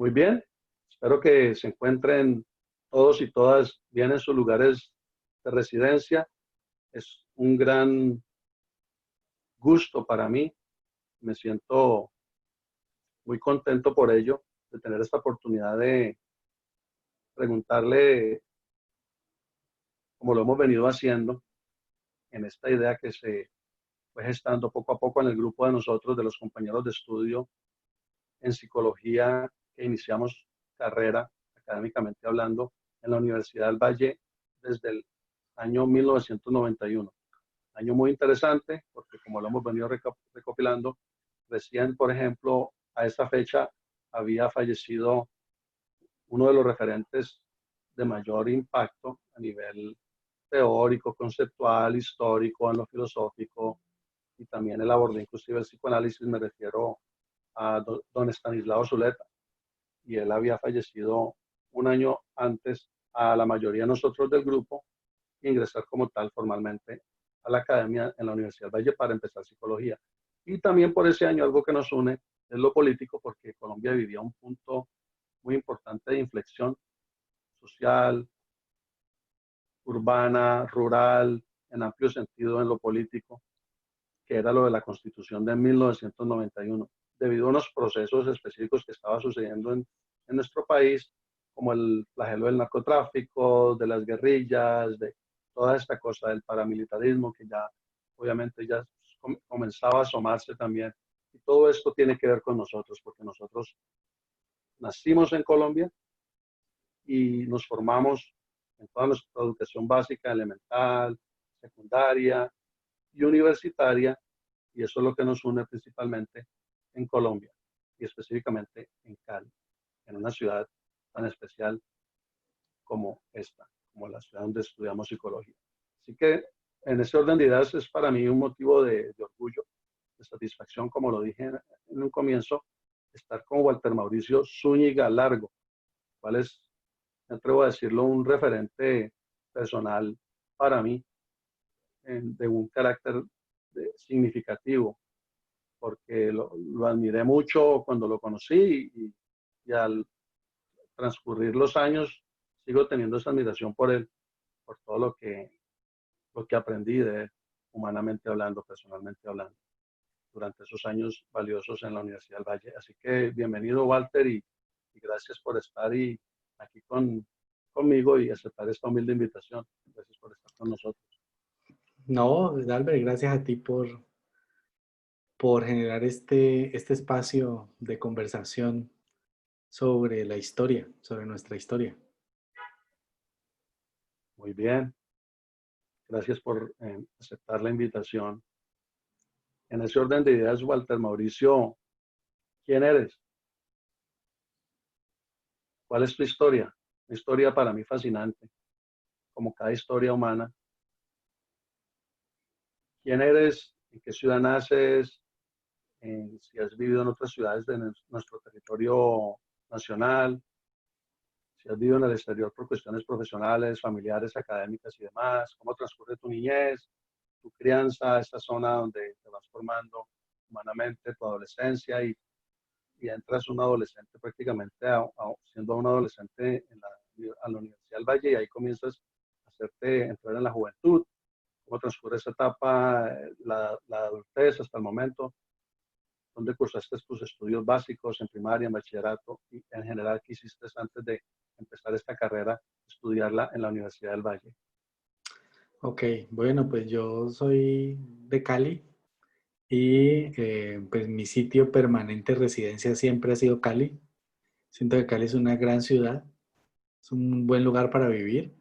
Muy bien, espero que se encuentren todos y todas bien en sus lugares de residencia. Es un gran gusto para mí, me siento muy contento por ello, de tener esta oportunidad de preguntarle, como lo hemos venido haciendo, en esta idea que se fue gestando poco a poco en el grupo de nosotros, de los compañeros de estudio en psicología, que iniciamos carrera, académicamente hablando, en la Universidad del Valle desde el año 1991. Año muy interesante, porque como lo hemos venido recopilando, recién, por ejemplo, a esa fecha había fallecido uno de los referentes de mayor impacto a nivel teórico, conceptual, histórico, en lo filosófico, y también él abordó inclusive el psicoanálisis. Me refiero a don Estanislao Zuleta, y él había fallecido un año antes a la mayoría de nosotros del grupo, ingresar como tal formalmente a la academia en la Universidad del Valle para empezar psicología. Y también por ese año algo que nos une es lo político, porque Colombia vivía un punto muy importante de inflexión social, urbana, rural, en amplio sentido en lo político, que era lo de la Constitución de 1991, debido a unos procesos específicos que estaban sucediendo en nuestro país, como el flagelo del narcotráfico, de las guerrillas, de toda esta cosa del paramilitarismo, que ya obviamente ya comenzaba a asomarse también. Y todo esto tiene que ver con nosotros, porque nosotros nacimos en Colombia y nos formamos en toda nuestra educación básica, elemental, secundaria y universitaria, y eso es lo que nos une principalmente en Colombia y específicamente en Cali, en una ciudad tan especial como esta, como la ciudad donde estudiamos psicología. Así que en ese orden de ideas es para mí un motivo de orgullo, de satisfacción, como lo dije en un comienzo, estar con Walter Mauricio Zúñiga Largo, cual es, me atrevo a decirlo, un referente personal para mí, de un carácter significativo, porque lo admiré mucho cuando lo conocí, y al transcurrir los años sigo teniendo esa admiración por él, por todo lo que aprendí de él, humanamente hablando, personalmente hablando, durante esos años valiosos en la Universidad del Valle. Así que bienvenido, Walter, y gracias por estar aquí conmigo y aceptar esta humilde invitación. Gracias por estar con nosotros. No, Albert, gracias a ti por generar este espacio de conversación sobre la historia, sobre nuestra historia. Muy bien, gracias por aceptar la invitación. En ese orden de ideas, Walter Mauricio, ¿quién eres? ¿Cuál es tu historia? Una historia para mí fascinante, como cada historia humana. ¿Quién eres? ¿En qué ciudad naces? Si has vivido en otras ciudades de nuestro territorio nacional, si has vivido en el exterior por cuestiones profesionales, familiares, académicas y demás. ¿Cómo transcurre tu niñez, tu crianza, esta zona donde te vas formando humanamente, tu adolescencia, y entras un adolescente prácticamente siendo un adolescente a la Universidad del Valle, y ahí comienzas a hacerte entrar en la juventud? ¿Cómo transcurre esa etapa, la adultez hasta el momento? ¿Dónde cursaste tus estudios básicos en primaria, en bachillerato, y en general qué hiciste antes de empezar esta carrera, estudiarla en la Universidad del Valle? Ok, bueno, pues yo soy de Cali y pues mi sitio permanente de residencia siempre ha sido Cali. Siento que Cali es una gran ciudad, es un buen lugar para vivir.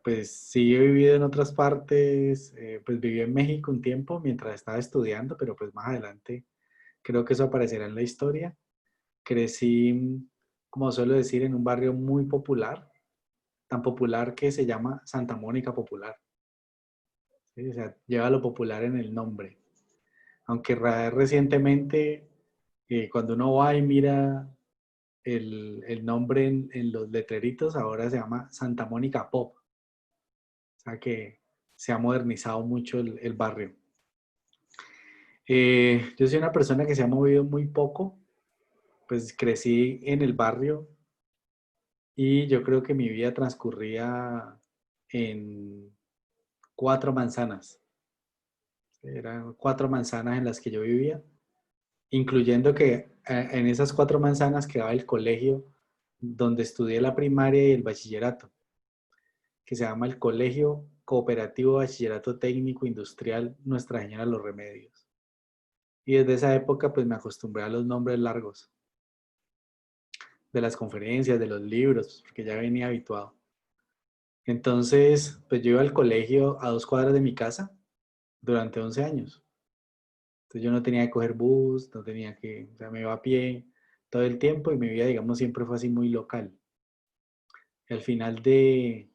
Pues sí he vivido en otras partes, pues viví en México un tiempo mientras estaba estudiando, pero pues más adelante creo que eso aparecerá en la historia. Crecí, como suelo decir, en un barrio muy popular, tan popular que se llama Santa Mónica Popular. ¿Sí? O sea, lleva lo popular en el nombre. Aunque recientemente, cuando uno va y mira el nombre en los letreritos, ahora se llama Santa Mónica Pop. O sea que se ha modernizado mucho el barrio. Yo soy una persona que se ha movido muy poco, pues crecí en el barrio y yo creo que mi vida transcurría en 4 manzanas. Eran 4 manzanas en las que yo vivía, incluyendo que en esas 4 manzanas quedaba el colegio donde estudié la primaria y el bachillerato, que se llama el Colegio Cooperativo Bachillerato Técnico Industrial Nuestra Señora de los Remedios. Y desde esa época pues me acostumbré a los nombres largos de las conferencias, de los libros, porque ya venía habituado. Entonces, pues yo iba al colegio a 2 cuadras de mi casa durante 11 años. Entonces yo no tenía que coger bus, no tenía que, o sea, me iba a pie todo el tiempo y mi vida, digamos, siempre fue así muy local. Y al final eh,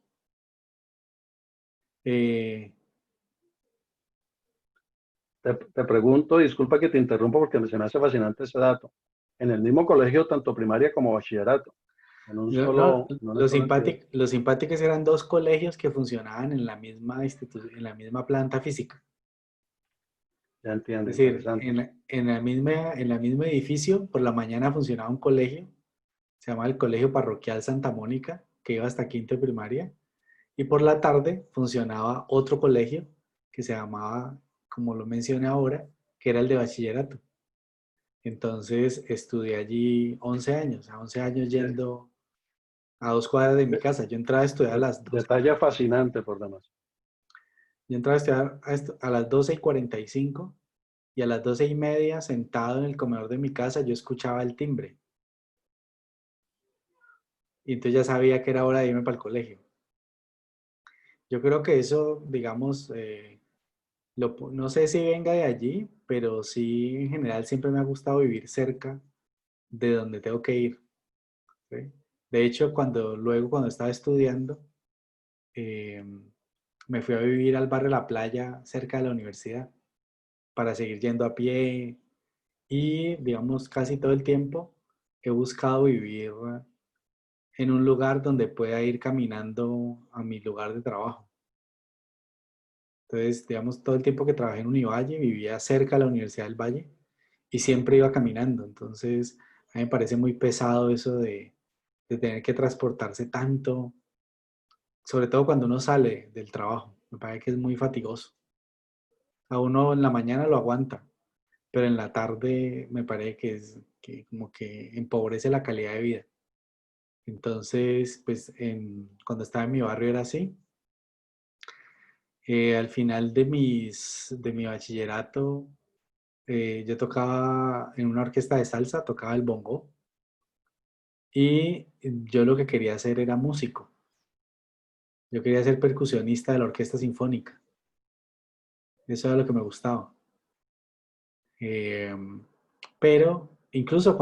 Te pregunto, disculpa que te interrumpa porque se me hace fascinante ese dato. En el mismo colegio, tanto primaria como bachillerato, no, en una sola entidad. los simpáticos eran 2 colegios que funcionaban en la misma en la misma planta física. Ya entiendo, Es decir, interesante. en la mismo edificio, por la mañana funcionaba un colegio, se llama el Colegio Parroquial Santa Mónica, que iba hasta quinto de primaria, y por la tarde funcionaba otro colegio que se llamaba, como lo mencioné ahora, que era el de bachillerato. Entonces estudié allí 11 años, a 11 años De- yendo a 2 cuadras de mi de- casa. Yo entraba a estudiar a las 12. Detalle fascinante por demás. Yo entraba a estudiar a las 12:45 y a las 12:30, sentado en el comedor de mi casa, yo escuchaba el timbre. Y entonces ya sabía que era hora de irme para el colegio. Yo creo que eso, digamos, no sé si venga de allí, pero sí en general siempre me ha gustado vivir cerca de donde tengo que ir. ¿Sí? De hecho, luego cuando estaba estudiando, eh, me fui a vivir al barrio La Playa, cerca de la universidad, para seguir yendo a pie y, digamos, casi todo el tiempo he buscado vivir en un lugar donde pueda ir caminando a mi lugar de trabajo. Entonces, digamos, todo el tiempo que trabajé en Univalle, vivía cerca de la Universidad del Valle y siempre iba caminando. Entonces, a mí me parece muy pesado eso de tener que transportarse tanto, sobre todo cuando uno sale del trabajo. Me parece que es muy fatigoso. A uno en la mañana lo aguanta, pero en la tarde me parece que como que empobrece la calidad de vida. Entonces, pues cuando estaba en mi barrio era así. Al final de mi bachillerato, yo tocaba en una orquesta de salsa, tocaba el bongo y yo lo que quería hacer era músico. Yo quería ser percusionista de la orquesta sinfónica. Eso era lo que me gustaba. Eh, pero incluso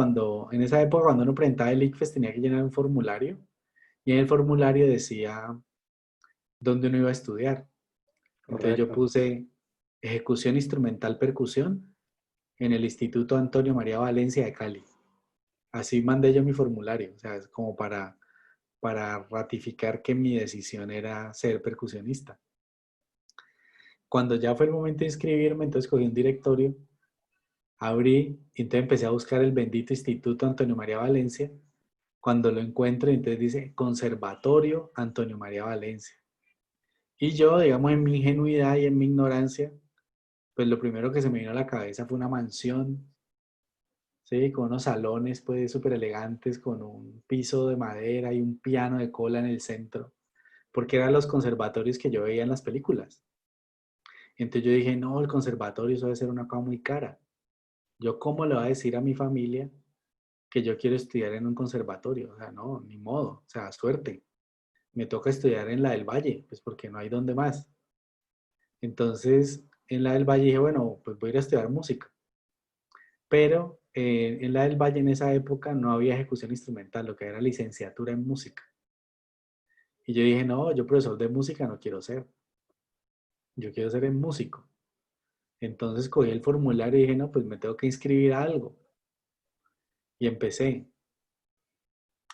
en esa época, cuando uno presentaba el ICFES, tenía que llenar un formulario y en el formulario decía dónde uno iba a estudiar. Entonces yo Correcto. puse ejecución instrumental percusión en el Instituto Antonio María Valencia de Cali. Así mandé yo mi formulario, o sea, es como para ratificar que mi decisión era ser percusionista. Cuando ya fue el momento de inscribirme, entonces cogí un directorio, abrí y entonces empecé a buscar el bendito Instituto Antonio María Valencia. Cuando lo encuentro, entonces dice Conservatorio Antonio María Valencia. Y yo, digamos, en mi ingenuidad y en mi ignorancia, pues lo primero que se me vino a la cabeza fue una mansión, ¿sí? Con unos salones, pues, súper elegantes, con un piso de madera y un piano de cola en el centro, porque eran los conservatorios que yo veía en las películas. Entonces yo dije, no, el conservatorio eso debe ser una cosa muy cara. Yo, ¿cómo le voy a decir a mi familia que yo quiero estudiar en un conservatorio? O sea, no, ni modo, o sea, suerte. Me toca estudiar en la del Valle, pues porque no hay dónde más. Entonces, en la del Valle dije, bueno, pues voy a ir a estudiar música. Pero en la del Valle en esa época no había ejecución instrumental, lo que era licenciatura en música. Y yo dije, no, yo profesor de música no quiero ser, yo quiero ser en músico. Entonces cogí el formulario y dije, no, pues me tengo que inscribir a algo. Y empecé,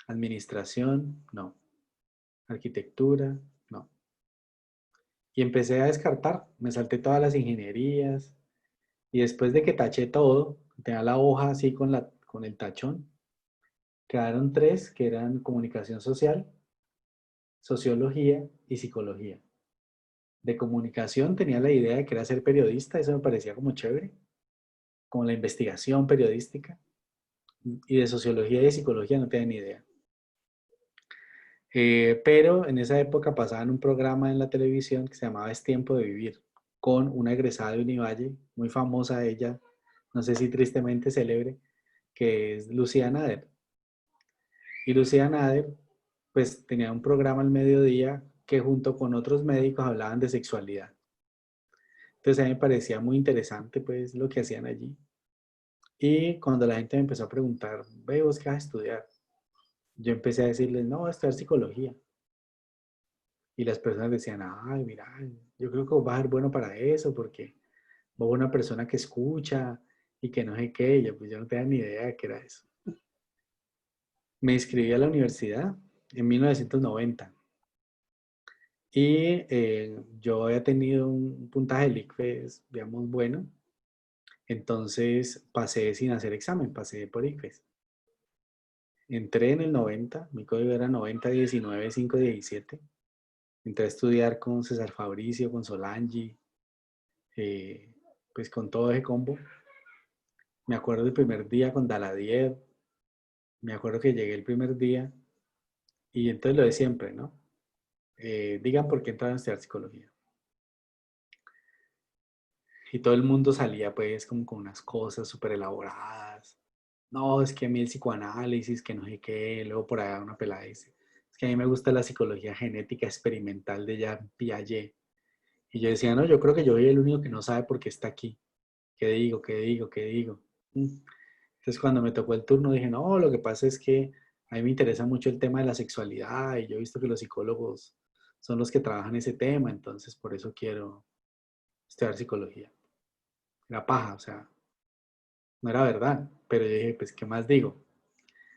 administración, no, arquitectura, no. Y empecé a descartar, me salté todas las ingenierías y después de que taché todo, tenía la hoja así con el tachón, Quedaron tres que eran comunicación social, sociología y psicología. De comunicación tenía la idea de que era ser periodista, eso me parecía como chévere, como la investigación periodística. Y de sociología y de psicología no tenía ni idea. Pero en esa época pasaban un programa en la televisión que se llamaba Es Tiempo de Vivir, con una egresada de Univalle, muy famosa ella, no sé si tristemente célebre, que es Lucía Nader. Y Lucía Nader, pues tenía un programa al mediodía que junto con otros médicos hablaban de sexualidad. Entonces a mí me parecía muy interesante pues lo que hacían allí. Y cuando la gente me empezó a preguntar, ve, ¿vos qué vas a estudiar? Yo empecé a decirles, no, voy a estudiar psicología. Y las personas decían, ay, mira, yo creo que vos vas a ser bueno para eso, porque vos sos una persona que escucha y que no sé qué. Y yo, pues yo no tenía ni idea de qué era eso. Me inscribí a la universidad en 1990 y yo había tenido un puntaje del ICFES, digamos, bueno. Entonces pasé sin hacer examen, pasé por ICFES. Entré en el 90, mi código era 9019-517. Entré a estudiar con César Fabricio, con Solange, eh, pues con todo ese combo. Me acuerdo del primer día con Daladier, me acuerdo que llegué el primer día y entonces lo de siempre, ¿no? Digan por qué entraron a estudiar psicología. Y todo el mundo salía pues como con unas cosas súper elaboradas. No, es que a mí el psicoanálisis, que no sé qué, luego por allá una pelada dice, es que a mí me gusta la psicología genética experimental de Jean Piaget. Y yo decía, no, yo creo que yo soy el único que no sabe por qué está aquí. ¿Qué digo? ¿Qué digo? ¿Qué digo? Entonces cuando me tocó el turno dije, no, lo que pasa es que a mí me interesa mucho el tema de la sexualidad y yo he visto que los psicólogos son los que trabajan ese tema, entonces por eso quiero estudiar psicología. Era paja, o sea, no era verdad, pero yo dije, pues, ¿qué más digo? Había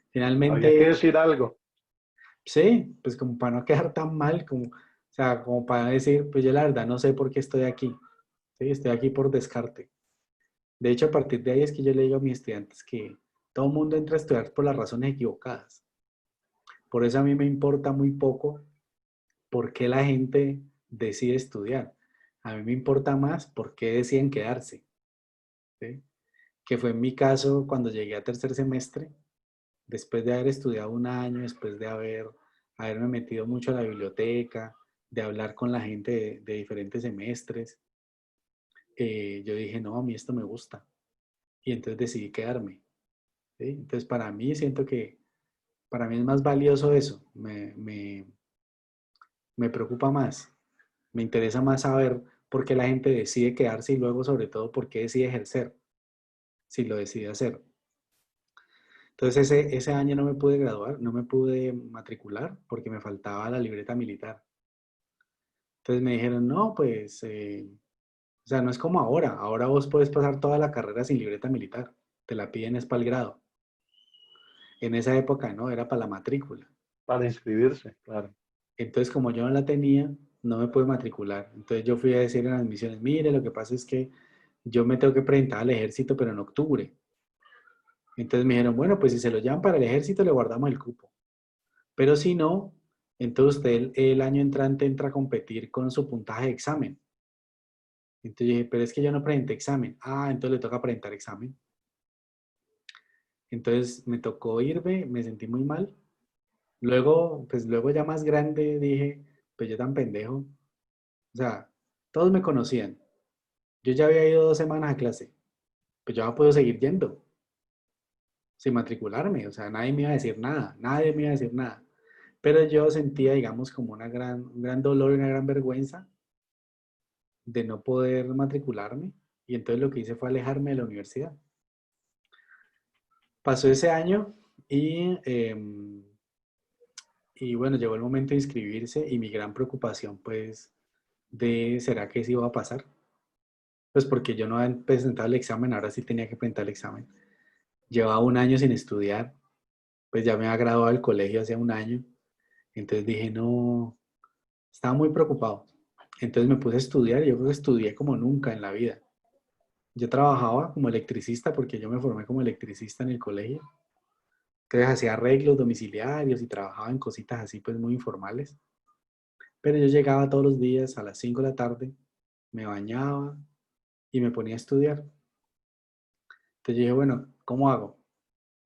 que Finalmente, decir algo. sí, pues como para no quedar tan mal, como, o sea, como para decir, pues yo la verdad no sé por qué estoy aquí, ¿sí? Estoy aquí por descarte. De hecho, a partir de ahí es que yo le digo a mis estudiantes que todo el mundo entra a estudiar por las razones equivocadas. Por eso a mí me importa muy poco por qué la gente decide estudiar. A mí me importa más por qué deciden quedarse, ¿sí? Que fue en mi caso cuando llegué a tercer semestre, después de haber estudiado un año, después de haberme metido mucho a la biblioteca, de hablar con la gente de diferentes semestres, yo dije, no, a mí esto me gusta. Y entonces decidí quedarme, ¿sí? Entonces para mí siento que para mí es más valioso eso, me preocupa más, me interesa más saber por qué la gente decide quedarse y luego sobre todo por qué decide ejercer, si lo decide hacer. Entonces ese año no me pude graduar, no me pude matricular porque me faltaba la libreta militar. Entonces me dijeron, no, pues, o sea, no es como ahora vos puedes pasar toda la carrera sin libreta militar, te la piden es para el grado. En esa época no, era para la matrícula. Para inscribirse, claro. Entonces, como yo no la tenía, no me pude matricular. Entonces yo fui a decir en las misiones, mire, lo que pasa es que yo me tengo que presentar al ejército, pero en octubre. Entonces me dijeron, bueno, pues si se lo llevan para el ejército, le guardamos el cupo. Pero si no, entonces usted el año entrante entra a competir con su puntaje de examen. Entonces yo dije, pero es que yo no presenté examen. Ah, entonces le toca presentar examen. Entonces me tocó irme, me sentí muy mal. Luego, pues luego ya más grande dije, pues yo tan pendejo. O sea, todos me conocían. Yo ya había ido 2 semanas a clase. Pues yo no puedo seguir yendo sin matricularme. O sea, nadie me iba a decir nada. Nadie me iba a decir nada. Pero yo sentía, digamos, como un gran dolor y una gran vergüenza de no poder matricularme. Y entonces lo que hice fue alejarme de la universidad. Pasó ese año y bueno, llegó el momento de inscribirse y mi gran preocupación, pues, de ¿será que sí iba a pasar? Pues porque yo no había presentado el examen, ahora sí tenía que presentar el examen. Llevaba un año sin estudiar, pues ya me había graduado del colegio hace un año. Entonces dije, no, estaba muy preocupado. Entonces me puse a estudiar y yo creo que estudié como nunca en la vida. Yo trabajaba como electricista porque yo me formé como electricista en el colegio. Entonces hacía arreglos domiciliarios y trabajaba en cositas así, pues muy informales. Pero yo llegaba todos los días a las 5 de la tarde, me bañaba y me ponía a estudiar. Entonces yo dije, bueno, ¿cómo hago?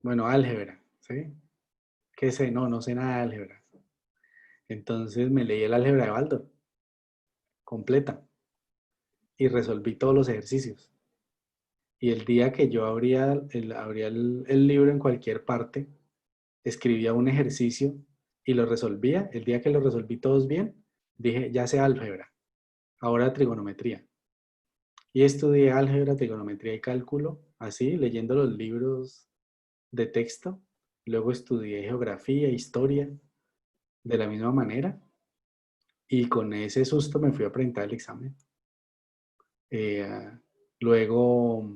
Bueno, álgebra, ¿sí? ¿Qué sé? No, no sé nada de álgebra. Entonces me leí el álgebra de Baldor, completa, y resolví todos los ejercicios. Y el día que yo abría el libro en cualquier parte, escribía un ejercicio y lo resolvía. El día que lo resolví todos bien, dije, ya sé álgebra, ahora trigonometría. Y estudié álgebra, trigonometría y cálculo, así, leyendo los libros de texto. Luego estudié geografía, historia, de la misma manera. Y con ese susto me fui a presentar el examen. Eh, luego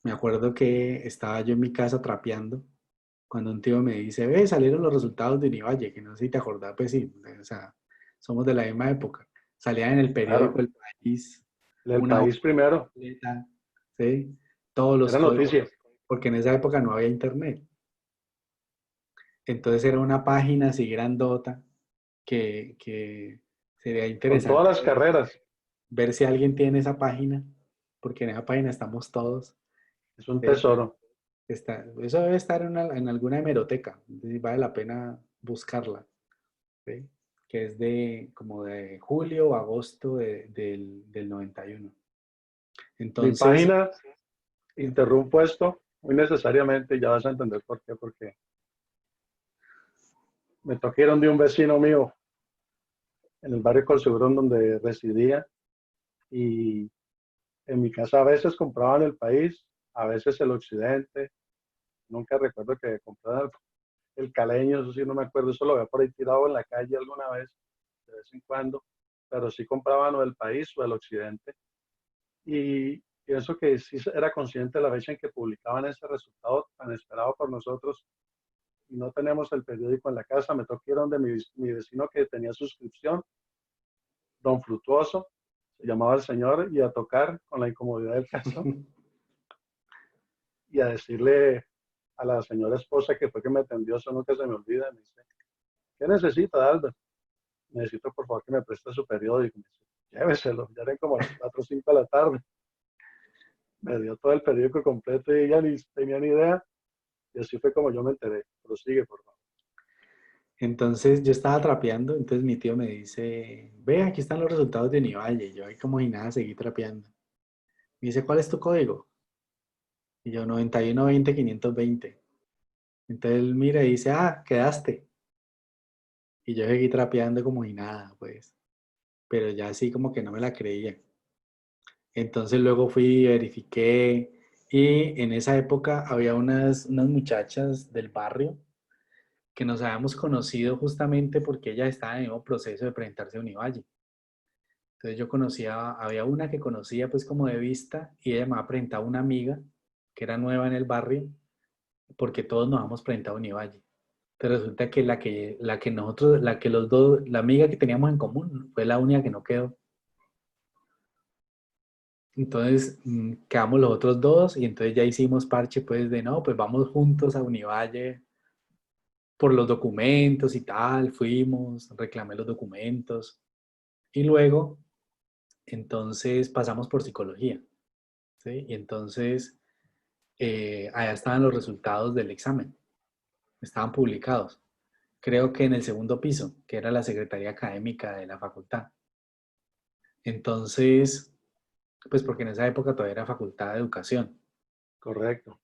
me acuerdo que estaba yo en mi casa trapeando cuando un tío me dice, ve, salieron los resultados de Univalle, que no sé si te acordás, pues sí, o sea, somos de la misma época. Salían en el periódico Claro, El País, el una hoja país primero, completa, ¿sí? Todos los era códigos, noticia. porque en esa época no había internet. Entonces era una página así grandota que sería Con todas interesante las carreras. ver si alguien tiene esa página, porque en esa página estamos todos. Es un ¿Sí? tesoro. Eso debe estar en alguna hemeroteca, entonces vale la pena buscarla, ¿sí? Que es de como de julio o agosto del 91. Mi Entonces, página, interrumpo esto muy necesariamente, ya vas a entender por qué, porque me tocaron de un vecino mío en el barrio Colsebrón donde residía y en mi casa a veces compraban el país, a veces el occidente, nunca recuerdo que compraran el caleño, eso sí no me acuerdo, eso lo había por ahí tirado en la calle alguna vez, de vez en cuando, pero sí compraban o el país o el occidente. Y pienso que sí era consciente de la fecha en que publicaban ese resultado tan esperado por nosotros y no tenemos el periódico en la casa. Me tocó ir donde mi vecino que tenía suscripción, don Frutuoso, se llamaba el señor, y a tocar con la incomodidad del caso y a decirle a la señora esposa que fue que me atendió, eso nunca se me olvida, me dice, ¿qué necesita, Albert? Necesito por favor que me preste su periódico. Me dice, lléveselo, ya eran como las 4 o 5 de la tarde. Me dio todo el periódico completo y ella ni tenía ni idea. Y así fue como yo me enteré. Prosigue, por favor. entonces yo estaba trapeando, entonces mi tío me dice, ve, aquí están los resultados de Univalle. Y yo ahí como si nada seguí trapeando. Me dice, ¿cuál es tu código? Y yo 9120 520. Entonces él mira y dice, ah, quedaste. Y yo seguí trapeando como si nada, pues. Pero ya así como que no me la creía. Entonces luego fui y verifiqué y en esa época había unas muchachas del barrio que nos habíamos conocido justamente porque ellas estaban en el mismo proceso de presentarse a Univalle. Entonces yo conocía, había una que conocía pues como de vista y ella me había presentado una amiga que era nueva en el barrio porque todos nos habíamos presentado a Univalle. Pero resulta que la que los dos, la amiga que teníamos en común fue la única que no quedó. Entonces quedamos los otros dos y entonces ya hicimos parche pues de no, pues vamos juntos a Univalle por los documentos y tal, fuimos, reclamé los documentos y luego entonces pasamos por psicología, ¿sí? Y entonces allá estaban los resultados del examen, estaban publicados, creo que en el segundo piso, que era la secretaría académica de la facultad. Entonces, pues porque en esa época todavía era facultad de educación. Correcto.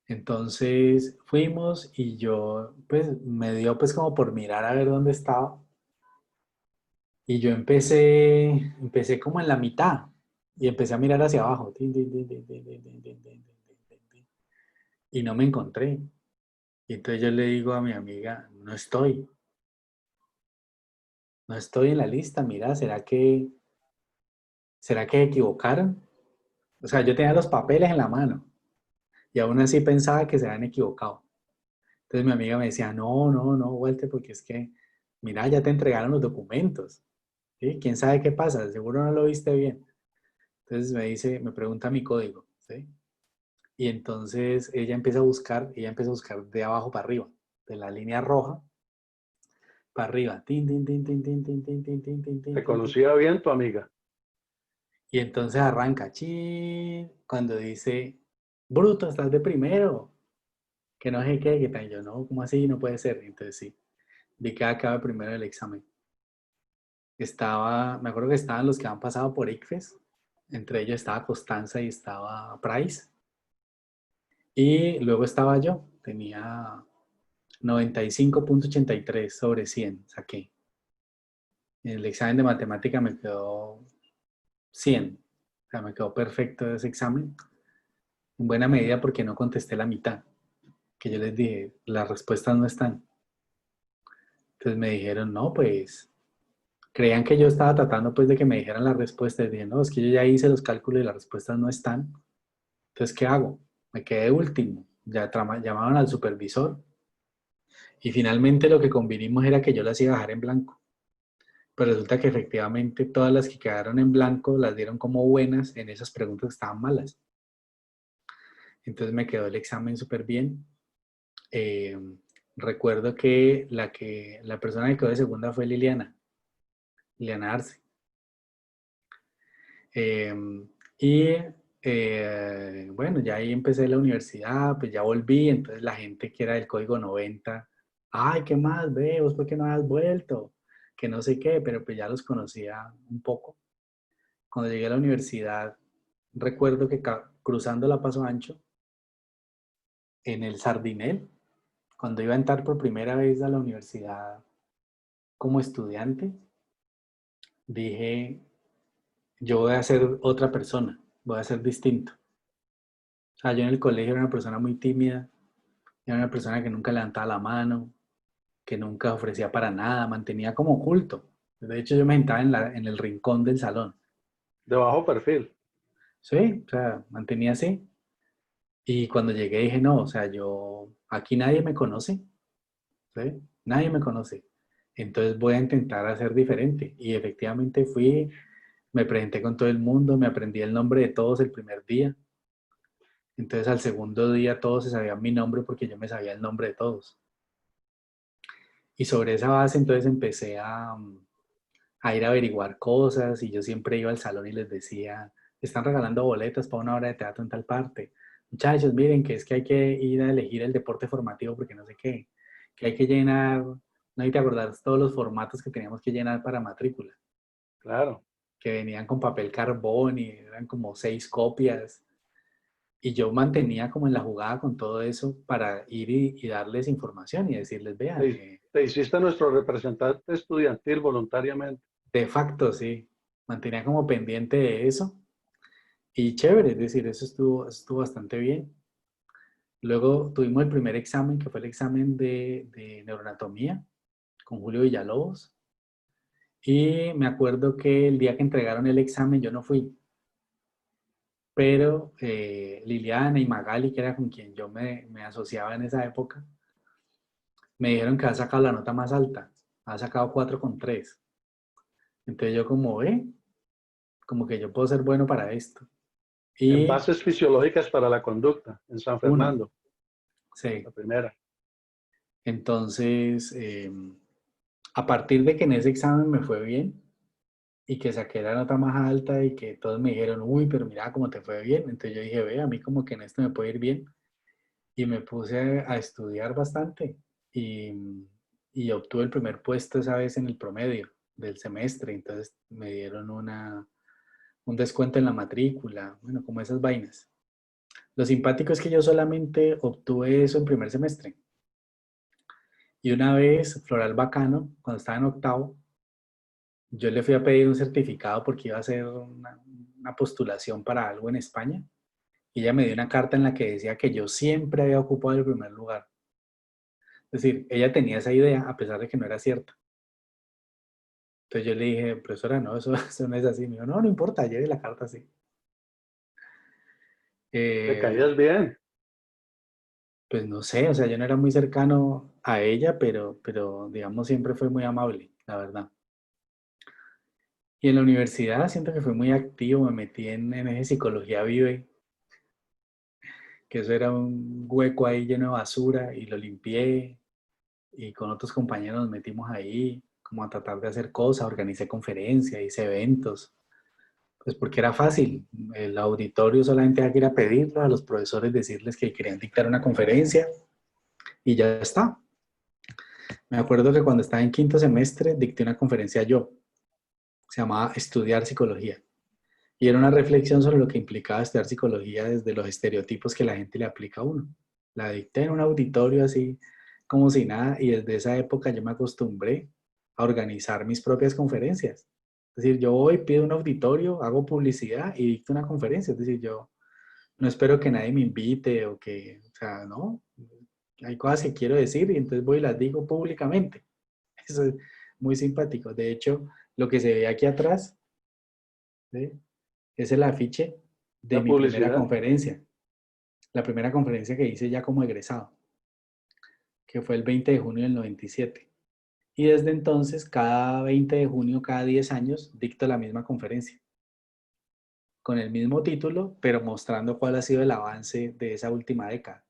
Entonces fuimos y yo, pues me dio pues como por mirar a ver dónde estaba. Y yo empecé como en la mitad y empecé a mirar hacia abajo. Tin, tin, tin, tin, tin, tin, tin, tin, tin, tin, tin, tin, y no me encontré. Y entonces yo le digo a mi amiga, no estoy en la lista, mira, será que equivocaron? O sea, yo tenía los papeles en la mano y aún así pensaba que se habían equivocado. Entonces mi amiga me decía, no, Walter, porque es que, mira, ya te entregaron los documentos, ¿sí? ¿Quién sabe qué pasa? Seguro no lo viste bien. Entonces me dice, me pregunta mi código, ¿sí? Y entonces ella empieza a buscar de abajo para arriba, de la línea roja para arriba. Tin, tin, tin, tin, tin, tin, tin, tin, tin, tin, tin, Te tin, tin. conocía bien tu amiga. Y entonces arranca, chin, cuando dice, bruto, estás de primero, que no sé qué, que tal. Yo, no, ¿cómo así? No puede ser. Entonces sí, vi que acaba primero el examen. Me acuerdo que estaban los que han pasado por ICFES, entre ellos estaba Constanza y estaba Price, y luego estaba yo, tenía 95,83 sobre 100 saqué. En el examen de matemática me quedó 100, o sea, me quedó perfecto ese examen, en buena medida porque no contesté la mitad, que yo les dije, las respuestas no están. Entonces me dijeron, no, pues, creían que yo estaba tratando pues de que me dijeran las respuestas, y dije, no, es que yo ya hice los cálculos y las respuestas no están. Entonces, ¿qué hago? Me quedé último, ya llamaron al supervisor y finalmente lo que convinimos era que yo las iba a dejar en blanco. Pero resulta que efectivamente todas las que quedaron en blanco las dieron como buenas en esas preguntas que estaban malas. Entonces me quedó el examen súper bien. Eh, Recuerdo que la persona que quedó de segunda fue Liliana Arce. Eh, y bueno, ya ahí empecé la universidad, pues ya volví, entonces la gente que era del código 90, ay, ¿qué más? Ve, vos por qué no has vuelto, que no sé qué, pero pues ya los conocía un poco. Cuando llegué a la universidad, recuerdo que cruzando la Paso Ancho, en el Sardinel, cuando iba a entrar por primera vez a la universidad como estudiante, dije, yo voy a ser otra persona, voy a ser distinto. O sea, yo en el colegio era una persona muy tímida, era una persona que nunca levantaba la mano, que nunca ofrecía para nada, mantenía como oculto. De hecho, yo me sentaba en el rincón del salón. De bajo perfil. Sí, o sea, mantenía así. Y cuando llegué dije, no, o sea, aquí nadie me conoce, ¿sí? Nadie me conoce. Entonces voy a intentar hacer diferente. Y efectivamente fui, me presenté con todo el mundo, me aprendí el nombre de todos el primer día. Entonces al segundo día todos se sabían mi nombre porque yo me sabía el nombre de todos. Y sobre esa base entonces empecé a ir a averiguar cosas y yo siempre iba al salón y les decía, están regalando boletas para una obra de teatro en tal parte. Muchachos, miren que es que hay que ir a elegir el deporte formativo porque no sé qué, que hay que llenar, no hay que acordar todos los formatos que teníamos que llenar para matrícula, Claro. que venían con papel carbón y eran como 6 copias. Y yo mantenía como en la jugada con todo eso para ir y darles información y decirles, vean, Te hiciste nuestro representante estudiantil voluntariamente. de facto sí, mantenía como pendiente de eso. Y chévere, es decir, eso estuvo bastante bien. Luego tuvimos el primer examen, que fue el examen de neuroanatomía con Julio Villalobos. Y me acuerdo que el día que entregaron el examen yo no fui, pero Liliana y Magali, que era con quien yo me asociaba en esa época, me dijeron que ha sacado la nota más alta, ha sacado 4,3. Entonces yo como, como que yo puedo ser bueno para esto. En Y bases fisiológicas para la conducta, en San uno, Fernando, sí. la primera. Entonces, a partir de que en ese examen me fue bien y que saqué la nota más alta y que todos me dijeron, uy, pero mira cómo te fue bien. Entonces yo dije, ve, a mí como que en esto me puede ir bien. Y me puse a estudiar bastante y, y obtuve el primer puesto esa vez en el promedio del semestre. Entonces me dieron un descuento en la matrícula, bueno, como esas vainas. Lo simpático es que yo solamente obtuve eso en primer semestre. Y una vez, Floral Bacano, cuando estaba en octavo, yo le fui a pedir un certificado porque iba a hacer una postulación para algo en España. Y ella me dio una carta en la que decía que yo siempre había ocupado el primer lugar. Es decir, ella tenía esa idea a pesar de que no era cierta. Entonces yo le dije, profesora, no, eso, eso no es así. Me dijo, no, no importa, lleve la carta así. Le Eh, caías bien. pues no sé, o sea, yo no era muy cercano a ella, pero digamos siempre fue muy amable, la verdad. Y en la universidad siento que fui muy activo, me metí en eje psicología vive. que eso era un hueco ahí lleno de basura y lo limpié y con otros compañeros nos metimos ahí como a tratar de hacer cosas, organicé conferencias, hice eventos, pues porque era fácil. El auditorio solamente había que ir a pedirlo a los profesores, decirles que querían dictar una conferencia y ya está. Me acuerdo que cuando estaba en quinto semestre dicté una conferencia yo, se llamaba Estudiar Psicología. Y era una reflexión sobre lo que implicaba estudiar psicología desde los estereotipos que la gente le aplica a uno. La dicté en un auditorio así como si nada y desde esa época yo me acostumbré a organizar mis propias conferencias. Es decir, yo voy, pido un auditorio, hago publicidad y dicto una conferencia. Es decir, yo no espero que nadie me invite o que, o sea, no, hay cosas que quiero decir y entonces voy y las digo públicamente. Eso es muy simpático. De hecho, lo que se ve aquí atrás, ¿sí?, es el afiche de La mi primera publicidad. conferencia. La primera conferencia que hice ya como egresado, que fue el 20 de junio del 97. Y desde entonces, cada 20 de junio, cada 10 años, dicto la misma conferencia, con el mismo título, pero mostrando cuál ha sido el avance de esa última década.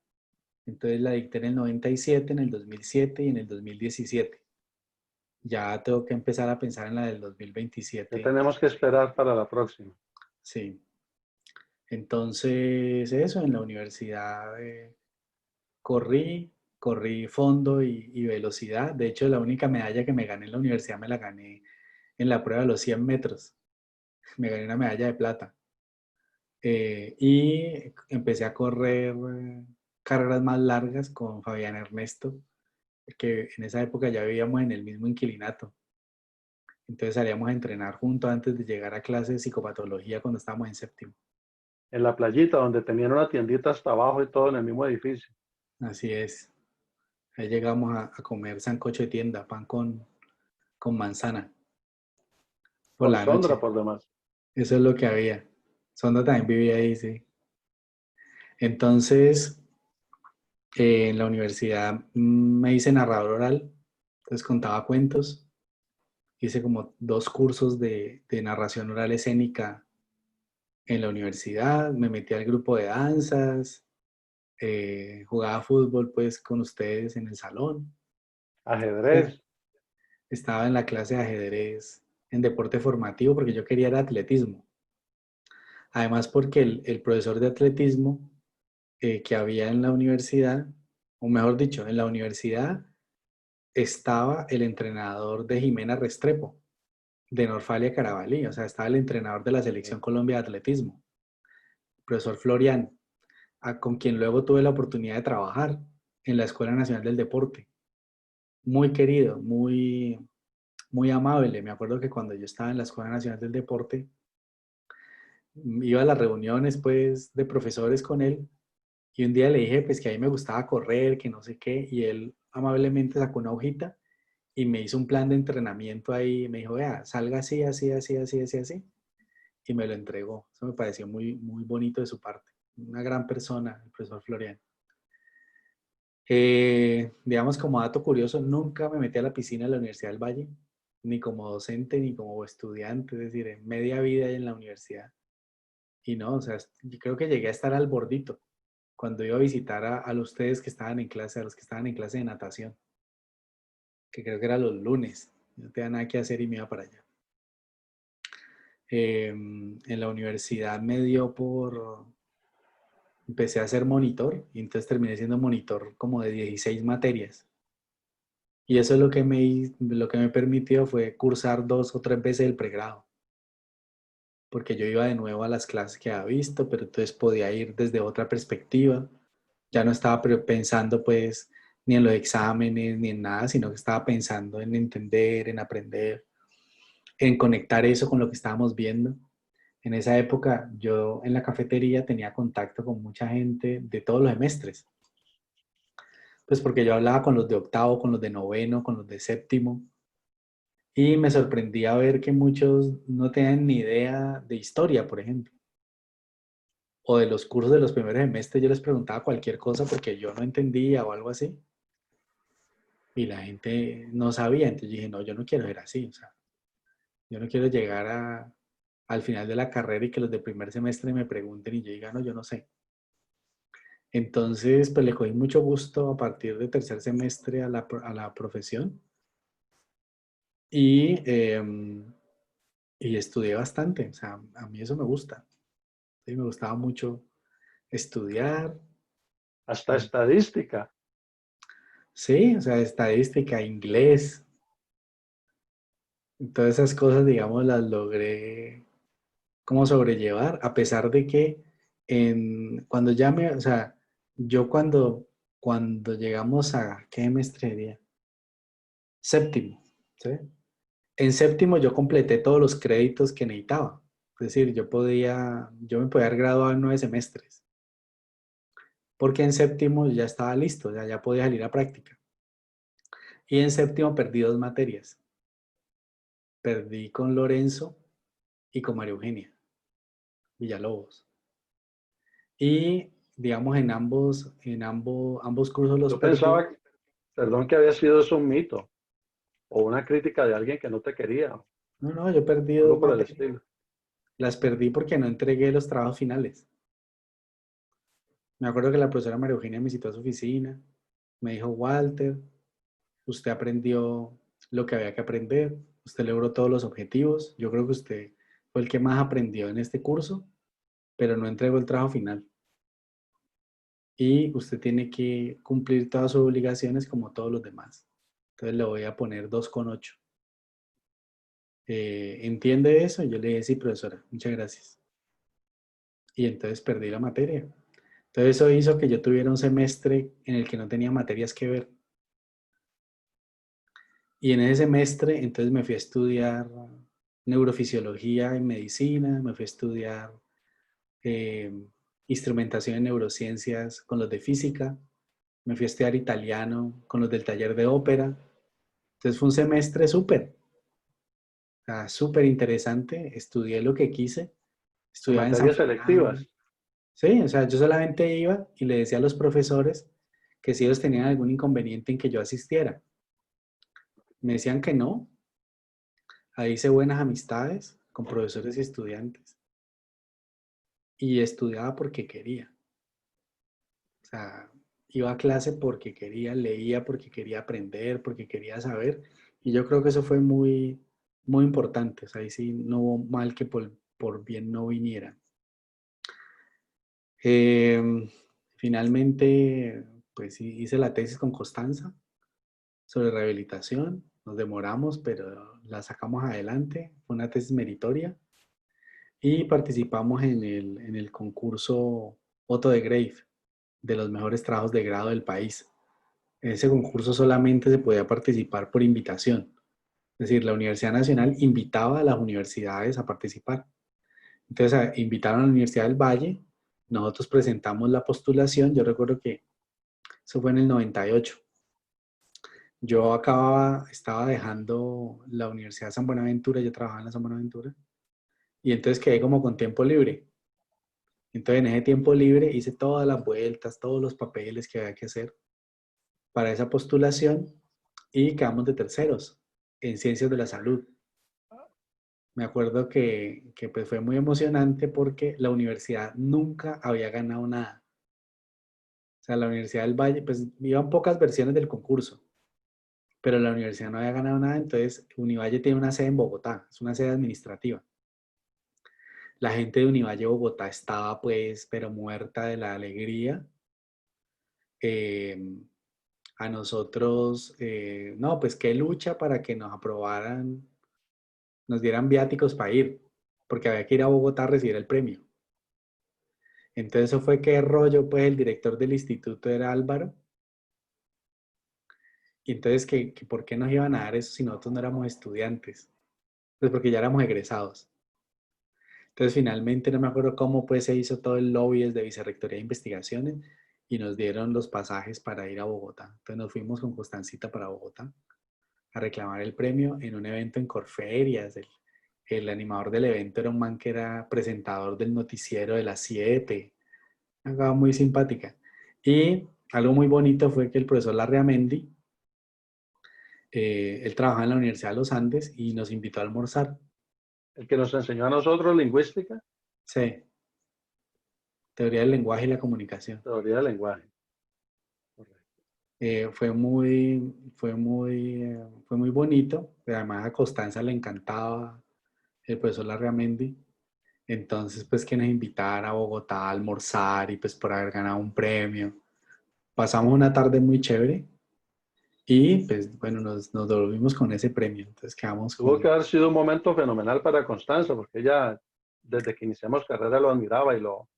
Entonces la dicté en el 97, en el 2007 y en el 2017. Ya tengo que empezar a pensar en la del Ya 2027. tenemos que esperar para la próxima. Sí. Entonces, eso, en la universidad corrí fondo y velocidad. De hecho, la única medalla que me gané en la universidad me la gané en la prueba de los 100 metros. Me gané una medalla de plata. Y empecé a correr carreras más largas con Fabián Ernesto, porque en esa época ya vivíamos en el mismo inquilinato. Entonces salíamos a entrenar juntos antes de llegar a clase de psicopatología cuando estábamos en séptimo. En la playita, donde tenían una tiendita hasta abajo y todo en el mismo edificio. Así es. Ahí llegamos a comer sancocho de tienda, pan con manzana por Con la Sondra, noche. por demás. Eso es lo que había. Sonda también vivía ahí, sí. Entonces, en la universidad me hice narrador oral, entonces contaba cuentos. Hice como 2 cursos de narración oral escénica en la universidad. Me metí al grupo de danzas, jugaba fútbol pues con ustedes en el salón. Ajedrez. Estaba en la clase de ajedrez en deporte formativo porque yo quería era atletismo. Además porque el profesor de atletismo que había en la universidad, o mejor dicho, en la universidad estaba el entrenador de Jimena Restrepo, de Norfalia Carabalí, o sea, estaba el entrenador de la Selección Colombia de Atletismo, el profesor Florian, con quien luego tuve la oportunidad de trabajar en la Escuela Nacional del Deporte. Muy querido, muy amable. Me acuerdo que cuando yo estaba en la Escuela Nacional del Deporte, iba a las reuniones pues de profesores con él y un día le dije pues que a mí me gustaba correr, que no sé qué, y él amablemente sacó una hojita y me hizo un plan de entrenamiento ahí, me dijo, vea, salga así, así, así, así, así, así, y me lo entregó. Eso me pareció muy bonito de su parte. Una gran persona, el profesor Florian. Digamos, como dato curioso, nunca me metí a la piscina de la Universidad del Valle, ni como docente, ni como estudiante, es decir, en media vida en la universidad. Y no, o sea, yo creo que llegué a estar al bordito cuando iba a visitar a los ustedes que estaban en clase, a los que estaban en clase de natación, que creo que era los lunes. No tenía nada que hacer y me iba para allá. En la universidad me dio empecé a ser monitor y entonces terminé siendo monitor como de 16 materias. Y eso es lo que me permitió fue cursar 2 o 3 veces el pregrado, porque yo iba de nuevo a las clases que había visto, pero entonces podía ir desde otra perspectiva. Ya no estaba pensando pues ni en los exámenes ni en nada, sino que estaba pensando en entender, en aprender, en conectar eso con lo que estábamos viendo. En esa época yo en la cafetería tenía contacto con mucha gente de todos los semestres, pues porque yo hablaba con los de octavo, con los de noveno, con los de séptimo, y me sorprendía ver que muchos no tenían ni idea de historia, por ejemplo, o de los cursos de los primeros semestres. Yo les preguntaba cualquier cosa porque yo no entendía o algo así, y la gente no sabía. Entonces dije, no, yo no quiero ser así, o sea, yo no quiero llegar al final de la carrera y que los de primer semestre me pregunten y yo diga, no, yo no sé. Entonces, pues le cogí mucho gusto a partir de tercer semestre a la profesión y, y estudié bastante. O sea, a mí eso me gusta. Sí, me gustaba mucho estudiar. Hasta estadística. Sí, o sea, estadística, inglés, todas esas cosas, digamos, las logré como sobrellevar, a pesar de que cuando ya me, o sea, yo cuando llegamos a, ¿qué semestre sería? Séptimo, ¿sí? En séptimo yo completé todos los créditos que necesitaba. Es decir, yo me podía haber graduado en 9 semestres, porque en séptimo ya estaba listo, ya podía salir a práctica. Y en séptimo perdí 2 materias. Perdí con Lorenzo y con María Eugenia Villalobos. Y digamos ambos cursos los Yo perdí. pensaba, perdón, que había sido eso un mito o una crítica de alguien que no te quería, No, no, yo perdí dos algo por el materias. estilo. Las perdí porque no entregué los trabajos finales. Me acuerdo que la profesora María Eugenia me citó a su oficina, me dijo, Walter, usted aprendió lo que había que aprender, usted logró todos los objetivos, yo creo que usted fue el que más aprendió en este curso, pero no entregó el trabajo final. Y usted tiene que cumplir todas sus obligaciones como todos los demás. Entonces le voy a poner 2,8. ¿Entiende eso? Yo le dije, sí, profesora, muchas gracias. Y entonces perdí la materia. Entonces eso hizo que yo tuviera un semestre en el que no tenía materias que ver. Y en ese semestre entonces me fui a estudiar neurofisiología en medicina, me fui a estudiar eh, instrumentación en neurociencias con los de física, me fui a estudiar italiano con los del taller de ópera. Entonces fue un semestre súper, o sea, súper interesante. Estudié lo que quise, En estudiaba en San materias Fernando. selectivas. Sí, o sea, yo solamente iba y le decía a los profesores que si ellos tenían algún inconveniente en que yo asistiera. Me decían que no. Ahí hice buenas amistades con profesores y estudiantes. Y estudiaba porque quería. O sea, iba a clase porque quería, leía porque quería aprender, porque quería saber. Y yo creo que eso fue muy, muy importante. O sea, ahí sí no hubo mal que por bien no viniera. Eh, Finalmente, pues sí, hice la tesis con Constanza sobre rehabilitación. Nos demoramos, pero la sacamos adelante. Fue una tesis meritoria. Y participamos en el concurso Otto de Grave, de los mejores trabajos de grado del país. En ese concurso solamente se podía participar por invitación. Es decir, la Universidad Nacional invitaba a las universidades a participar. Entonces, invitaron a la Universidad del Valle, nosotros presentamos la postulación, yo recuerdo que eso fue en el 98. Yo estaba dejando la Universidad de San Buenaventura, yo trabajaba en la San Buenaventura, y entonces quedé como con tiempo libre. Entonces, en ese tiempo libre hice todas las vueltas, todos los papeles que había que hacer para esa postulación y quedamos de terceros en Ciencias de la Salud. Me acuerdo que pues fue muy emocionante porque la universidad nunca había ganado nada. O sea, la Universidad del Valle, pues iban pocas versiones del concurso, pero la universidad no había ganado nada, entonces Univalle tiene una sede en Bogotá, es una sede administrativa. La gente de Univalle Bogotá estaba pues, pero muerta de la alegría. Eh, a nosotros, no, pues qué lucha para que nos aprobaran, nos dieran viáticos para ir, porque había que ir a Bogotá a recibir el premio. Entonces eso fue que rollo, pues el director del instituto era Álvaro, y entonces que por qué nos iban a dar eso si nosotros no éramos estudiantes, pues porque ya éramos egresados. Entonces finalmente no me acuerdo cómo pues se hizo todo el lobby desde Vicerrectoría de Investigaciones y nos dieron los pasajes para ir a Bogotá. Entonces nos fuimos con Constancita para Bogotá a reclamar el premio en un evento en Corferias. El animador del evento era un man que era presentador del noticiero de las 7, una cosa muy simpática. Y algo muy bonito fue que el profesor Larreamendi, él trabajaba en la Universidad de los Andes y nos invitó a almorzar. El que nos enseñó a nosotros lingüística. Sí, Teoría del lenguaje y la comunicación. Teoría del lenguaje. Correcto. Fue muy bonito. Además a Constanza le encantaba el profesor Larramendi. Entonces, pues que nos invitaran a Bogotá a almorzar y pues por haber ganado un premio. Pasamos una tarde muy chévere y pues bueno, nos devolvimos con ese premio. Entonces quedamos Tuvo que con... haber sido un momento fenomenal para Constanza, porque ella, desde que iniciamos carrera, lo admiraba y lo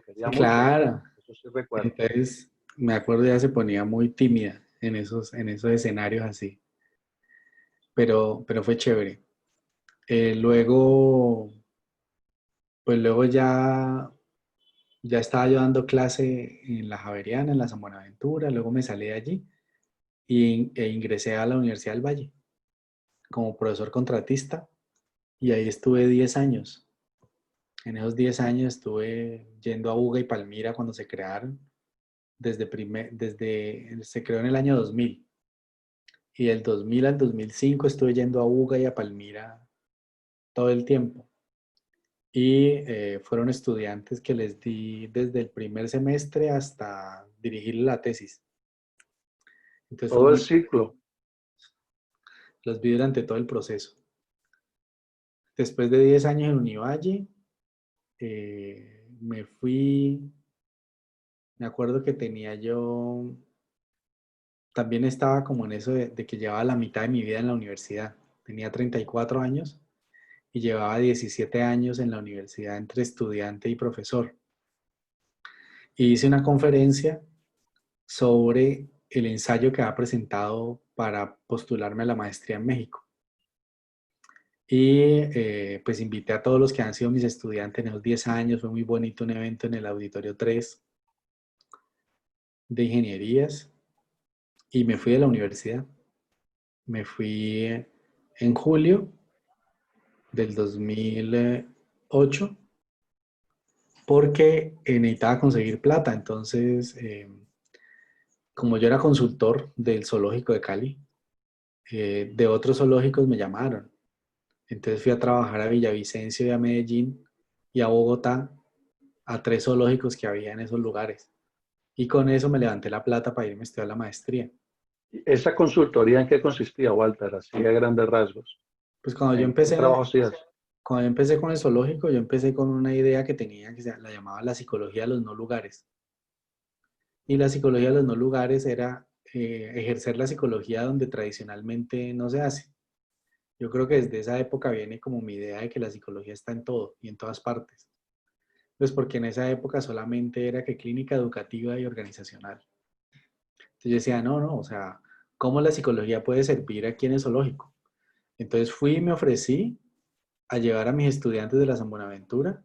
quería Sí, mucho. claro. Eso sí recuerdo. Entonces, me acuerdo ya se ponía muy tímida en esos escenarios así, pero fue chévere. Luego, pues luego ya estaba yo dando clase en la Javeriana, en la San Buenaventura, luego me salí de allí e ingresé a la Universidad del Valle como profesor contratista y ahí estuve 10 años. En esos 10 años estuve yendo a Buga y Palmira cuando se crearon, se creó en el año 2000. Y del 2000 al 2005 estuve yendo a Buga y a Palmira todo el tiempo. Y fueron estudiantes que les di desde el primer semestre hasta dirigir la tesis. Entonces fue Todo el muy, ciclo. los vi durante todo el proceso. Después de 10 años en Univalle, me fui, me acuerdo que tenía yo, también estaba como en eso de que llevaba la mitad de mi vida en la universidad. Tenía 34 años y llevaba 17 años en la universidad entre estudiante y profesor. Y hice una conferencia sobre el ensayo que había presentado para postularme a la maestría en México. Y pues invité a todos los que han sido mis estudiantes en esos 10 años. Fue muy bonito un evento en el Auditorio 3 de Ingenierías y me fui de la universidad. Me fui en julio del 2008 porque necesitaba conseguir plata. Entonces, como yo era consultor del zoológico de Cali, de otros zoológicos me llamaron. Entonces fui a trabajar a Villavicencio y a Medellín y a Bogotá, a 3 zoológicos que había en esos lugares. Y con eso me levanté la plata para irme a estudiar la maestría. ¿Esa consultoría en qué consistía, Walter? Así a grandes rasgos. Pues ¿En qué trabajo hacías? cuando yo empecé con el zoológico, yo empecé con una idea que tenía que la llamaba la psicología de los no lugares. Y la psicología de los no lugares era ejercer la psicología donde tradicionalmente no se hace. Yo creo que desde esa época viene como mi idea de que la psicología está en todo y en todas partes. Pues porque en esa época solamente era que clínica educativa y organizacional. Entonces yo decía, no, no, o sea, ¿cómo la psicología puede servir aquí en el zoológico? Entonces fui y me ofrecí a llevar a mis estudiantes de la San Buenaventura.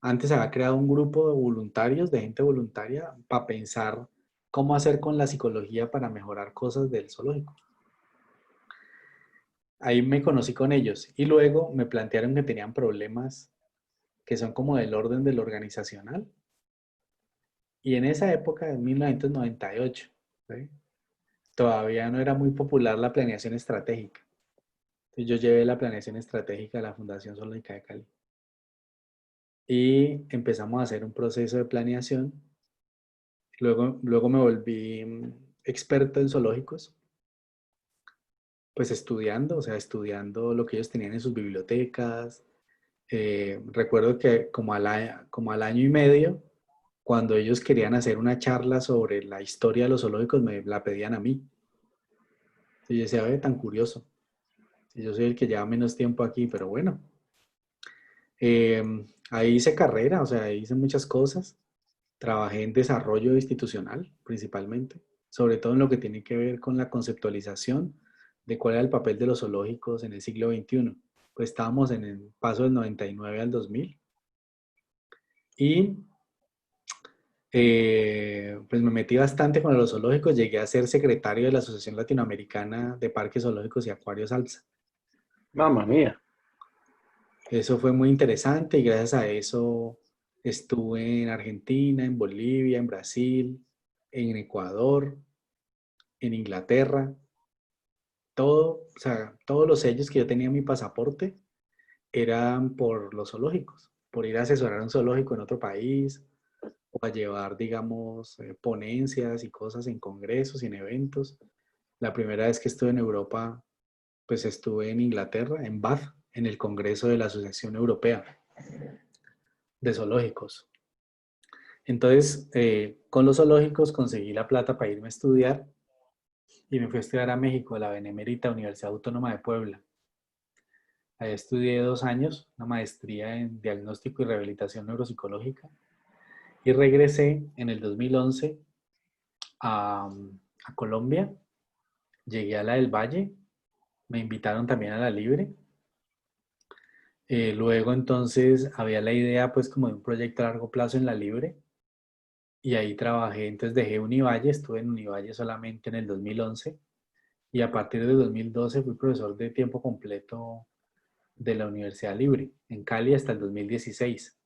Antes había creado un grupo de voluntarios, de gente voluntaria, para pensar cómo hacer con la psicología para mejorar cosas del zoológico. Ahí me conocí con ellos y luego me plantearon que tenían problemas que son como del orden del organizacional. Y en esa época, en 1998, ¿sí? Todavía no era muy popular la planeación estratégica. Entonces yo llevé la planeación estratégica a la Fundación Zoológica de Cali. Y empezamos a hacer un proceso de planeación. Luego me volví experto en zoológicos, pues estudiando, o sea, estudiando lo que ellos tenían en sus bibliotecas. Recuerdo que como al año y medio, cuando ellos querían hacer una charla sobre la historia de los zoológicos, me la pedían a mí. Y yo decía, ve, tan curioso. Si yo soy el que lleva menos tiempo aquí, pero bueno. Eh, Ahí hice carrera, o sea, ahí hice muchas cosas. Trabajé en desarrollo institucional, principalmente, sobre todo en lo que tiene que ver con la conceptualización de cuál era el papel de los zoológicos en el siglo XXI. Pues estábamos en el paso del 99 al 2000 y pues me metí bastante con los zoológicos. Llegué a ser secretario de la Asociación Latinoamericana de Parques Zoológicos y Acuarios ALSA. Mamma mía. Eso fue muy interesante y gracias a eso estuve en Argentina, en Bolivia, en Brasil, en Ecuador, en Inglaterra. Todo, o sea, todos los sellos que yo tenía en mi pasaporte eran por los zoológicos. por ir a asesorar a un zoológico en otro país o a llevar, digamos, ponencias y cosas en congresos y en eventos. La primera vez que estuve en Europa, pues estuve en Inglaterra, en Bath, en el Congreso de la Asociación Europea de Zoológicos. Entonces, con los zoológicos conseguí la plata para irme a estudiar y me fui a estudiar a México, a la Benemérita Universidad Autónoma de Puebla. Ahí estudié 2 años, una maestría en diagnóstico y rehabilitación neuropsicológica y regresé en el 2011 a Colombia. Llegué a la del Valle, me invitaron también a la Libre. Luego entonces había la idea pues como de un proyecto a largo plazo en la Libre y ahí trabajé, entonces dejé Univalle, estuve en Univalle solamente en el 2011 y a partir del 2012 fui profesor de tiempo completo de la Universidad Libre en Cali hasta el 2016.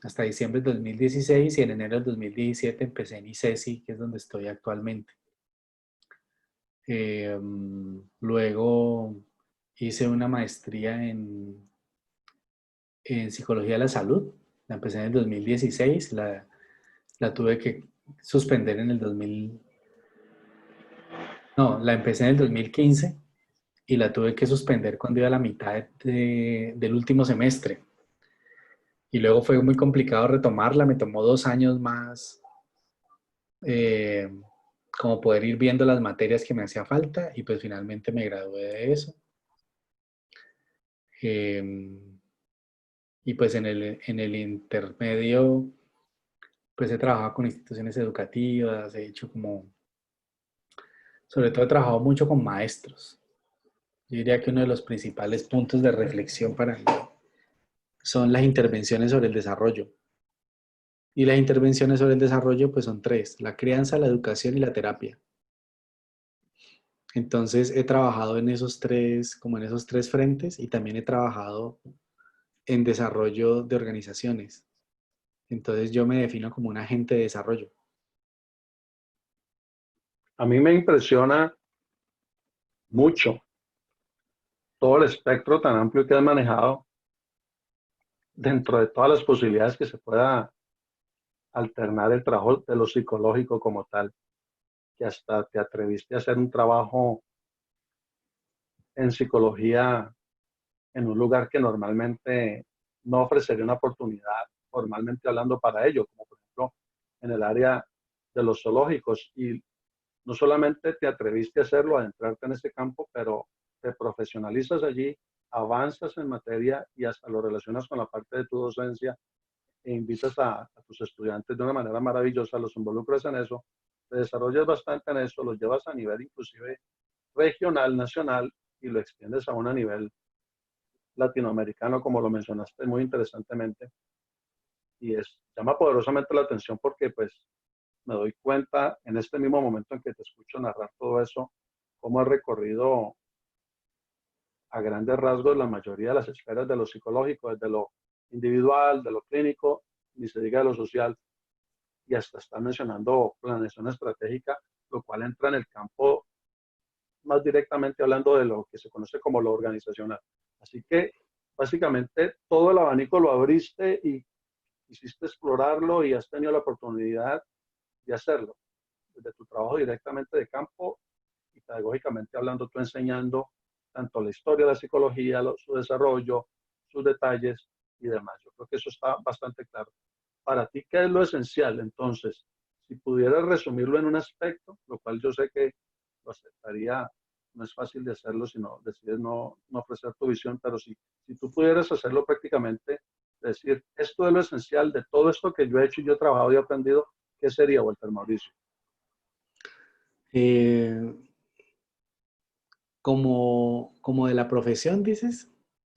Hasta diciembre del 2016 y en enero del 2017 empecé en ICESI, que es donde estoy actualmente. Luego hice una maestría en Psicología de la Salud, la empecé en el 2016, la tuve que suspender en el 2000, no, la empecé en el 2015 y la tuve que suspender cuando iba a la mitad del último semestre. Y luego fue muy complicado retomarla, me tomó 2 años más eh, como poder ir viendo las materias que me hacía falta y pues finalmente me gradué de eso. Eh, y pues en el intermedio pues he trabajado con instituciones educativas, he hecho como, sobre todo he trabajado mucho con maestros. Yo diría que uno de los principales puntos de reflexión para mí son las intervenciones sobre el desarrollo. Y las intervenciones sobre el desarrollo pues son tres: la crianza, la educación y la terapia. Entonces he trabajado en esos tres, como en esos tres frentes, y también he trabajado en desarrollo de organizaciones. Entonces yo me defino como un agente de desarrollo. A mí me impresiona mucho todo el espectro tan amplio que has manejado dentro de todas las posibilidades que se pueda alternar el trabajo de lo psicológico como tal, que hasta te atreviste a hacer un trabajo en psicología en un lugar que normalmente no ofrecería una oportunidad, formalmente hablando, para ello, como por ejemplo en el área de los zoológicos. Y no solamente te atreviste a hacerlo, a adentrarte en ese campo, pero te profesionalizas allí, avanzas en materia y hasta lo relacionas con la parte de tu docencia e invitas a tus estudiantes de una manera maravillosa, los involucras en eso, te desarrollas bastante en eso, los llevas a nivel inclusive regional, nacional y lo extiendes a un nivel latinoamericano, como lo mencionaste muy interesantemente. Y llama poderosamente la atención porque pues me doy cuenta en este mismo momento en que te escucho narrar todo eso, cómo has recorrido a grandes rasgos la mayoría de las esferas de lo psicológico, desde lo individual, de lo clínico, ni se diga de lo social, y hasta está mencionando planeación estratégica, lo cual entra en el campo más directamente hablando de lo que se conoce como lo organizacional. Así que básicamente todo el abanico lo abriste y quisiste explorarlo y has tenido la oportunidad de hacerlo desde tu trabajo directamente de campo y pedagógicamente hablando, tú enseñando tanto la historia de la psicología, su desarrollo, sus detalles y demás. Yo creo que eso está bastante claro. Para ti, ¿qué es lo esencial? Entonces, si pudieras resumirlo en un aspecto, lo cual yo sé que lo aceptaría, no es fácil de hacerlo si no decides no ofrecer tu visión, pero si tú pudieras hacerlo prácticamente, decir, esto es lo esencial de todo esto que yo he hecho y yo he trabajado y he aprendido, ¿qué sería, Walter Mauricio? Eh, como de la profesión, dices,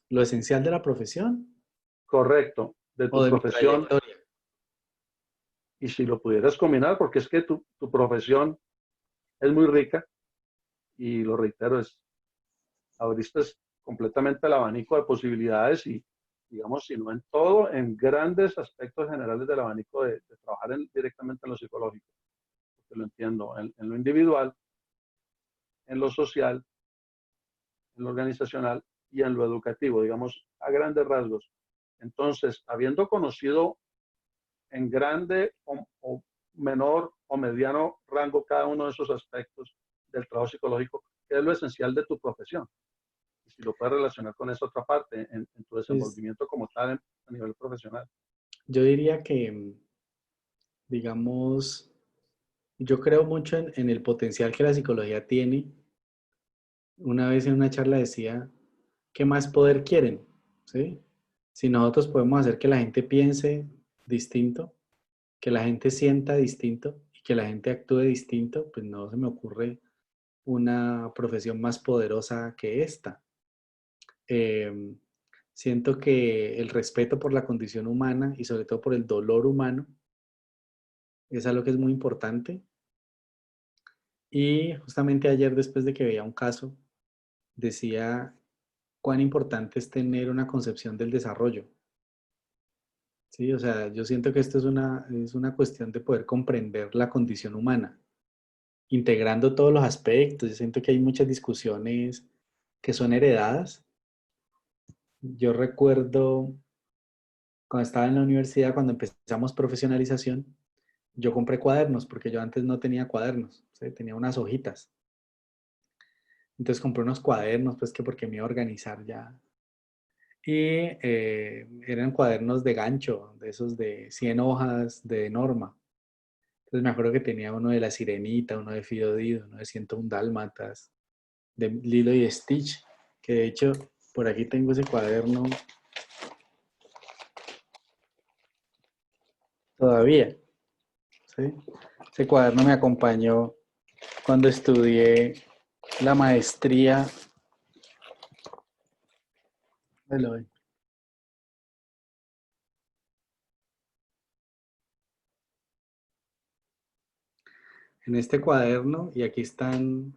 lo esencial de la profesión Correcto, de o tu de mi profesión, trayectoria. y si lo pudieras combinar, porque es que tu profesión es muy rica y lo reitero, abriste completamente el abanico de posibilidades y, digamos, si no en todo, en grandes aspectos generales del abanico de trabajar directamente en lo psicológico, porque lo entiendo, en lo individual, en lo social, en lo organizacional y en lo educativo, digamos, a grandes rasgos. Entonces, habiendo conocido en grande o menor o mediano rango cada uno de esos aspectos del trabajo psicológico, que es lo esencial de tu profesión. Y si lo puedes relacionar con esa otra parte en tu Pues desenvolvimiento como tal a nivel profesional. yo diría que, digamos, yo creo mucho en el potencial que la psicología tiene. Una vez en una charla decía, ¿qué más poder quieren? ¿Sí? Si nosotros podemos hacer que la gente piense distinto, que la gente sienta distinto y que la gente actúe distinto, pues no se me ocurre una profesión más poderosa que esta. Eh, Siento que el respeto por la condición humana y sobre todo por el dolor humano es algo que es muy importante. Y justamente ayer, después de que veía un caso, decía cuán importante es tener una concepción del desarrollo. Sí, o sea, yo siento que esto es una cuestión de poder comprender la condición humana, integrando todos los aspectos. Yo siento que hay muchas discusiones que son heredadas. Yo recuerdo cuando estaba en la universidad, cuando empezamos profesionalización, yo compré cuadernos porque yo antes no tenía cuadernos, ¿sí? Tenía unas hojitas. Entonces compré unos cuadernos, pues que porque me iba a organizar ya. Y eran cuadernos de gancho, de esos de 100 hojas de norma. Entonces me acuerdo que tenía uno de La Sirenita, uno de Fido Dido, uno de 101 Dálmatas, de Lilo y Stitch, que de hecho por aquí tengo ese cuaderno todavía, ¿sí? Ese cuaderno me acompañó cuando estudié la maestría. En este cuaderno, y aquí están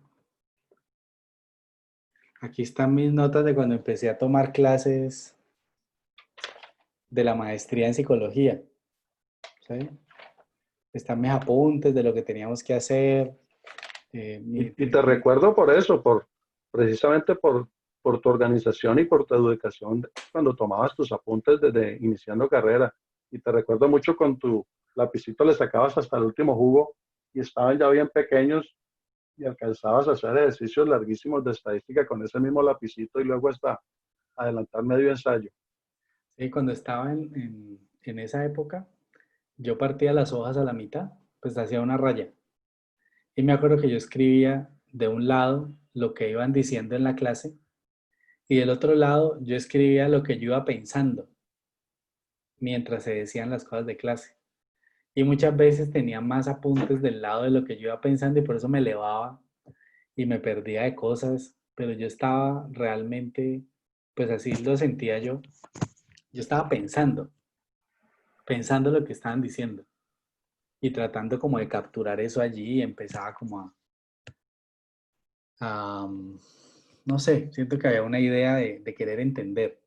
mis notas de cuando empecé a tomar clases de la maestría en psicología, ¿sí? Están mis apuntes de lo que teníamos que hacer. eh, mi- Y te mi- recuerdo por eso, precisamente por tu organización y por tu educación cuando tomabas tus apuntes desde iniciando carrera. Y te recuerdo mucho con tu lapicito le sacabas hasta el último jugo y estaban ya bien pequeños y alcanzabas a hacer ejercicios larguísimos de estadística con ese mismo lapicito y luego hasta adelantar medio ensayo. sí, cuando estaba en esa época, yo partía las hojas a la mitad, pues hacía una raya. Y me acuerdo que yo escribía de un lado lo que iban diciendo en la clase y del otro lado yo escribía lo que yo iba pensando mientras se decían las cosas de clase. Y muchas veces tenía más apuntes del lado de lo que yo iba pensando y por eso me elevaba y me perdía de cosas, pero yo estaba realmente, pues así lo sentía yo estaba pensando lo que estaban diciendo y tratando como de capturar eso allí y empezaba como no sé, siento que había una idea de querer entender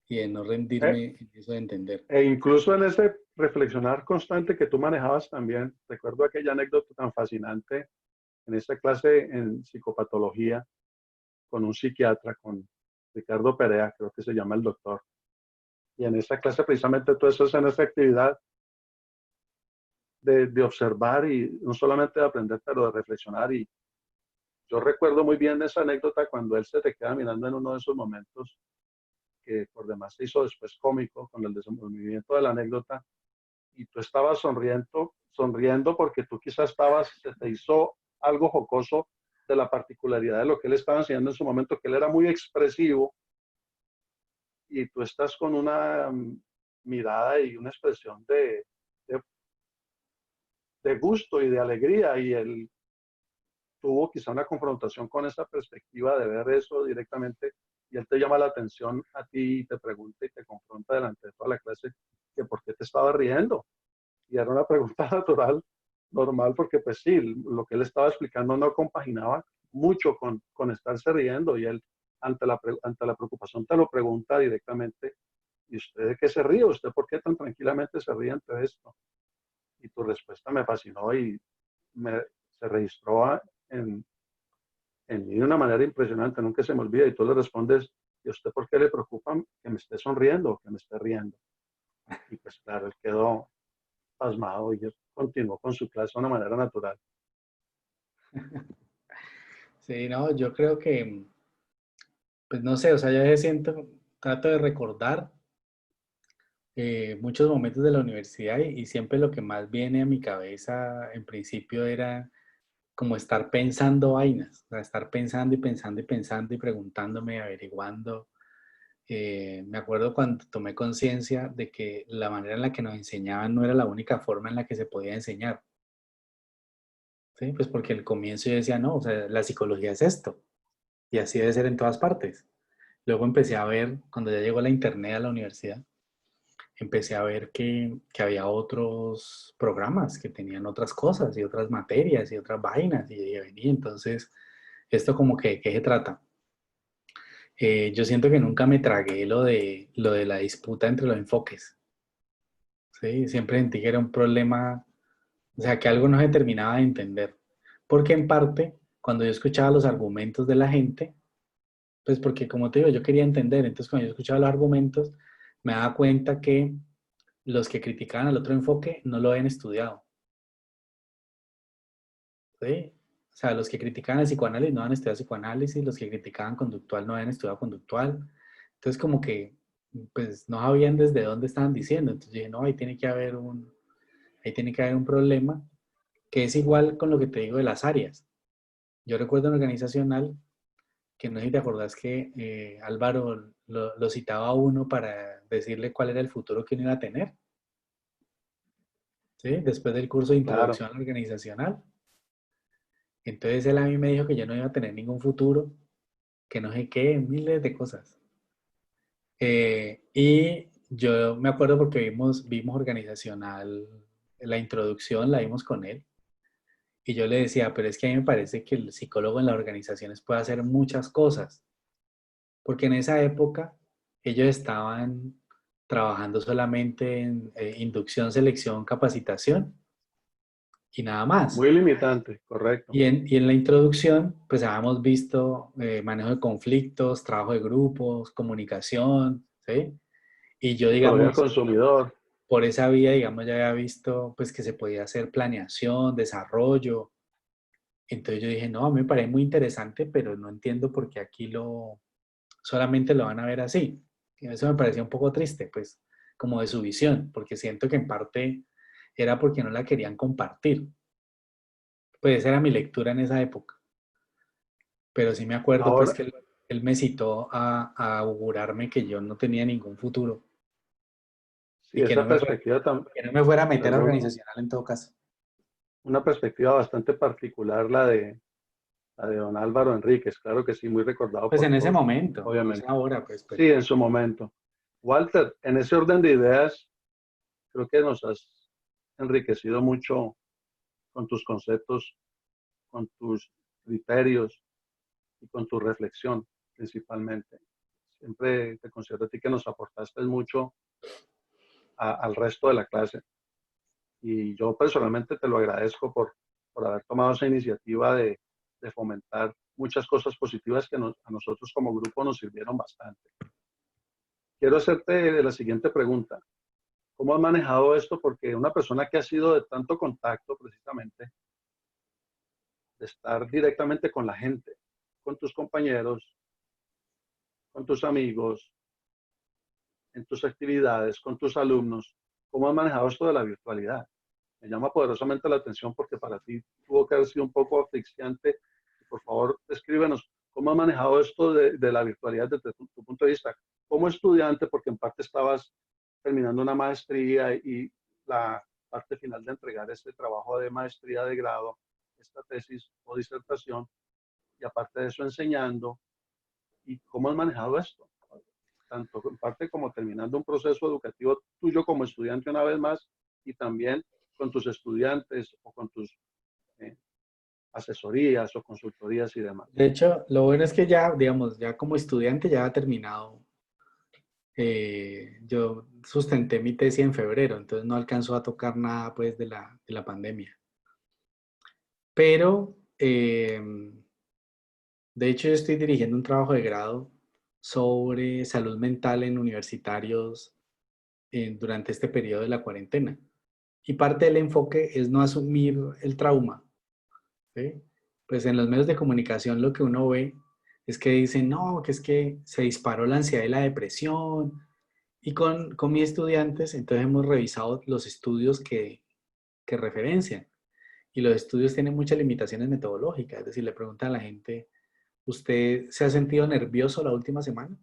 y de no Eh, rendirme en eso de entender. E incluso en ese reflexionar constante que tú manejabas también, recuerdo aquella anécdota tan fascinante en esa clase en psicopatología con un psiquiatra, con Ricardo Perea, creo que se llama el doctor. Y en esa clase precisamente tú estás en esa actividad de observar y no solamente de aprender, pero de reflexionar. Y yo recuerdo muy bien esa anécdota cuando él se te queda mirando en uno de esos momentos que por demás se hizo después cómico con el desenvolvimiento de la anécdota y tú estabas sonriendo porque tú quizás se te hizo algo jocoso de la particularidad de lo que él estaba enseñando en su momento, que él era muy expresivo y tú estás con una mirada y una expresión de, de gusto y de alegría y él tuvo quizá una confrontación con esa perspectiva de ver eso directamente y él te llama la atención a ti y te pregunta y te confronta delante de toda la clase que por qué te estaba riendo. Y era una pregunta natural, normal, porque pues sí, lo que él estaba explicando no compaginaba mucho con estarse riendo y él ante la preocupación te lo pregunta directamente, ¿y usted de qué se ríe? ¿Usted por qué tan tranquilamente se ríe ante esto? Y tu respuesta me fascinó y me, se registró en mí de una manera impresionante, nunca se me olvida y tú le respondes, ¿y a usted por qué le preocupa que me esté sonriendo o que me esté riendo? Y pues claro, él quedó pasmado y continuó con su clase de una manera natural. Sí, no, yo creo que, pues no sé, o sea, yo siento, trato de recordar muchos momentos de la universidad y siempre lo que más viene a mi cabeza en principio era como estar pensando vainas, o sea, estar pensando y pensando y pensando y preguntándome, averiguando. Me acuerdo cuando tomé conciencia de que la manera en la que nos enseñaban no era la única forma en la que se podía enseñar, ¿sí? Pues porque al comienzo yo decía, no, o sea, la psicología es esto y así debe ser en todas partes. Luego empecé a ver, cuando ya llegó la internet a la universidad, empecé a ver que había otros programas que tenían otras cosas y otras materias y otras vainas. Y yo dije, vení, entonces, ¿esto como que, qué se trata? Yo siento que nunca me tragué lo de la disputa entre los enfoques, ¿sí? Siempre sentí que era un problema, o sea, que algo no se terminaba de entender. Porque en parte, cuando yo escuchaba los argumentos de la gente, pues porque como te digo, yo quería entender, entonces cuando yo escuchaba los argumentos, me daba cuenta que los que criticaban al otro enfoque no lo habían estudiado, ¿sí? O sea, los que criticaban el psicoanálisis no habían estudiado psicoanálisis, los que criticaban conductual no habían estudiado conductual. Entonces, como que, pues, no sabían desde dónde estaban diciendo. Entonces dije, no, ahí tiene que haber un problema que es igual con lo que te digo de las áreas. Yo recuerdo en organizacional que no sé si te acordás que Álvaro lo citaba a uno para decirle cuál era el futuro que uno iba a tener, ¿sí? Después del curso de Claro, introducción organizacional. Entonces él a mí me dijo que yo no iba a tener ningún futuro, que no sé qué, miles de cosas. Y yo me acuerdo porque vimos organizacional, la introducción la vimos con él. Y yo le decía, pero es que a mí me parece que el psicólogo en las organizaciones puede hacer muchas cosas. Porque en esa época ellos estaban trabajando solamente en inducción, selección, capacitación y nada más. muy limitante, correcto. Y en la introducción, pues habíamos visto manejo de conflictos, trabajo de grupos, comunicación, ¿sí? Y yo, Psicología del digamos, consumidor, por esa vía, digamos, ya había visto pues que se podía hacer planeación, desarrollo. Entonces yo dije, no, a mí me parece muy interesante, pero no entiendo por qué aquí solamente lo van a ver así. Y eso me parecía un poco triste, pues, como de su visión, porque siento que en parte era porque no la querían compartir. Pues esa era mi lectura en esa época. Pero sí me acuerdo pues ahora, que él me citó a augurarme que yo no tenía ningún futuro sí, y esa perspectiva, que no me fuera a meter a perdón, organizacional en todo caso. una perspectiva bastante particular la de don Álvaro Enríquez, claro que sí, muy recordado Pues por en ese todos, momento, no sé obviamente. ahora, pues, Sí, pero en su momento. Walter, en ese orden de ideas, creo que nos has enriquecido mucho con tus conceptos, con tus criterios y con tu reflexión, principalmente. Siempre te considero a ti que nos aportaste mucho al resto de la clase. Y yo personalmente te lo agradezco por haber tomado esa iniciativa de fomentar muchas cosas positivas que a nosotros como grupo nos sirvieron bastante. Quiero hacerte la siguiente pregunta. ¿Cómo has manejado esto? Porque una persona que ha sido de tanto contacto precisamente, de estar directamente con la gente, con tus compañeros, con tus amigos, en tus actividades, con tus alumnos, ¿cómo has manejado esto de la virtualidad? Me llama poderosamente la atención porque para ti tuvo que haber sido un poco asfixiante. Por favor, escríbenos cómo has manejado esto de la virtualidad desde tu punto de vista como estudiante, porque en parte estabas terminando una maestría y la parte final de entregar este trabajo de maestría de grado, esta tesis o disertación, y aparte de eso enseñando, y cómo has manejado esto, tanto en parte como terminando un proceso educativo tuyo como estudiante una vez más, y también con tus estudiantes o con tus eh, asesorías o consultorías y demás. de hecho, lo bueno es que ya, digamos, ya como estudiante ya ha terminado. Yo sustenté mi tesis en febrero, entonces no alcanzó a tocar nada pues de la pandemia. Pero, de hecho, yo estoy dirigiendo un trabajo de grado sobre salud mental en universitarios durante este periodo de la cuarentena. Y parte del enfoque es no asumir el trauma, ¿sí? Pues en los medios de comunicación lo que uno ve es que dicen, no, que es que se disparó la ansiedad y la depresión. Y con mis estudiantes, entonces hemos revisado los estudios que referencian. Y los estudios tienen muchas limitaciones metodológicas. Es decir, le preguntan a la gente, ¿usted se ha sentido nervioso la última semana?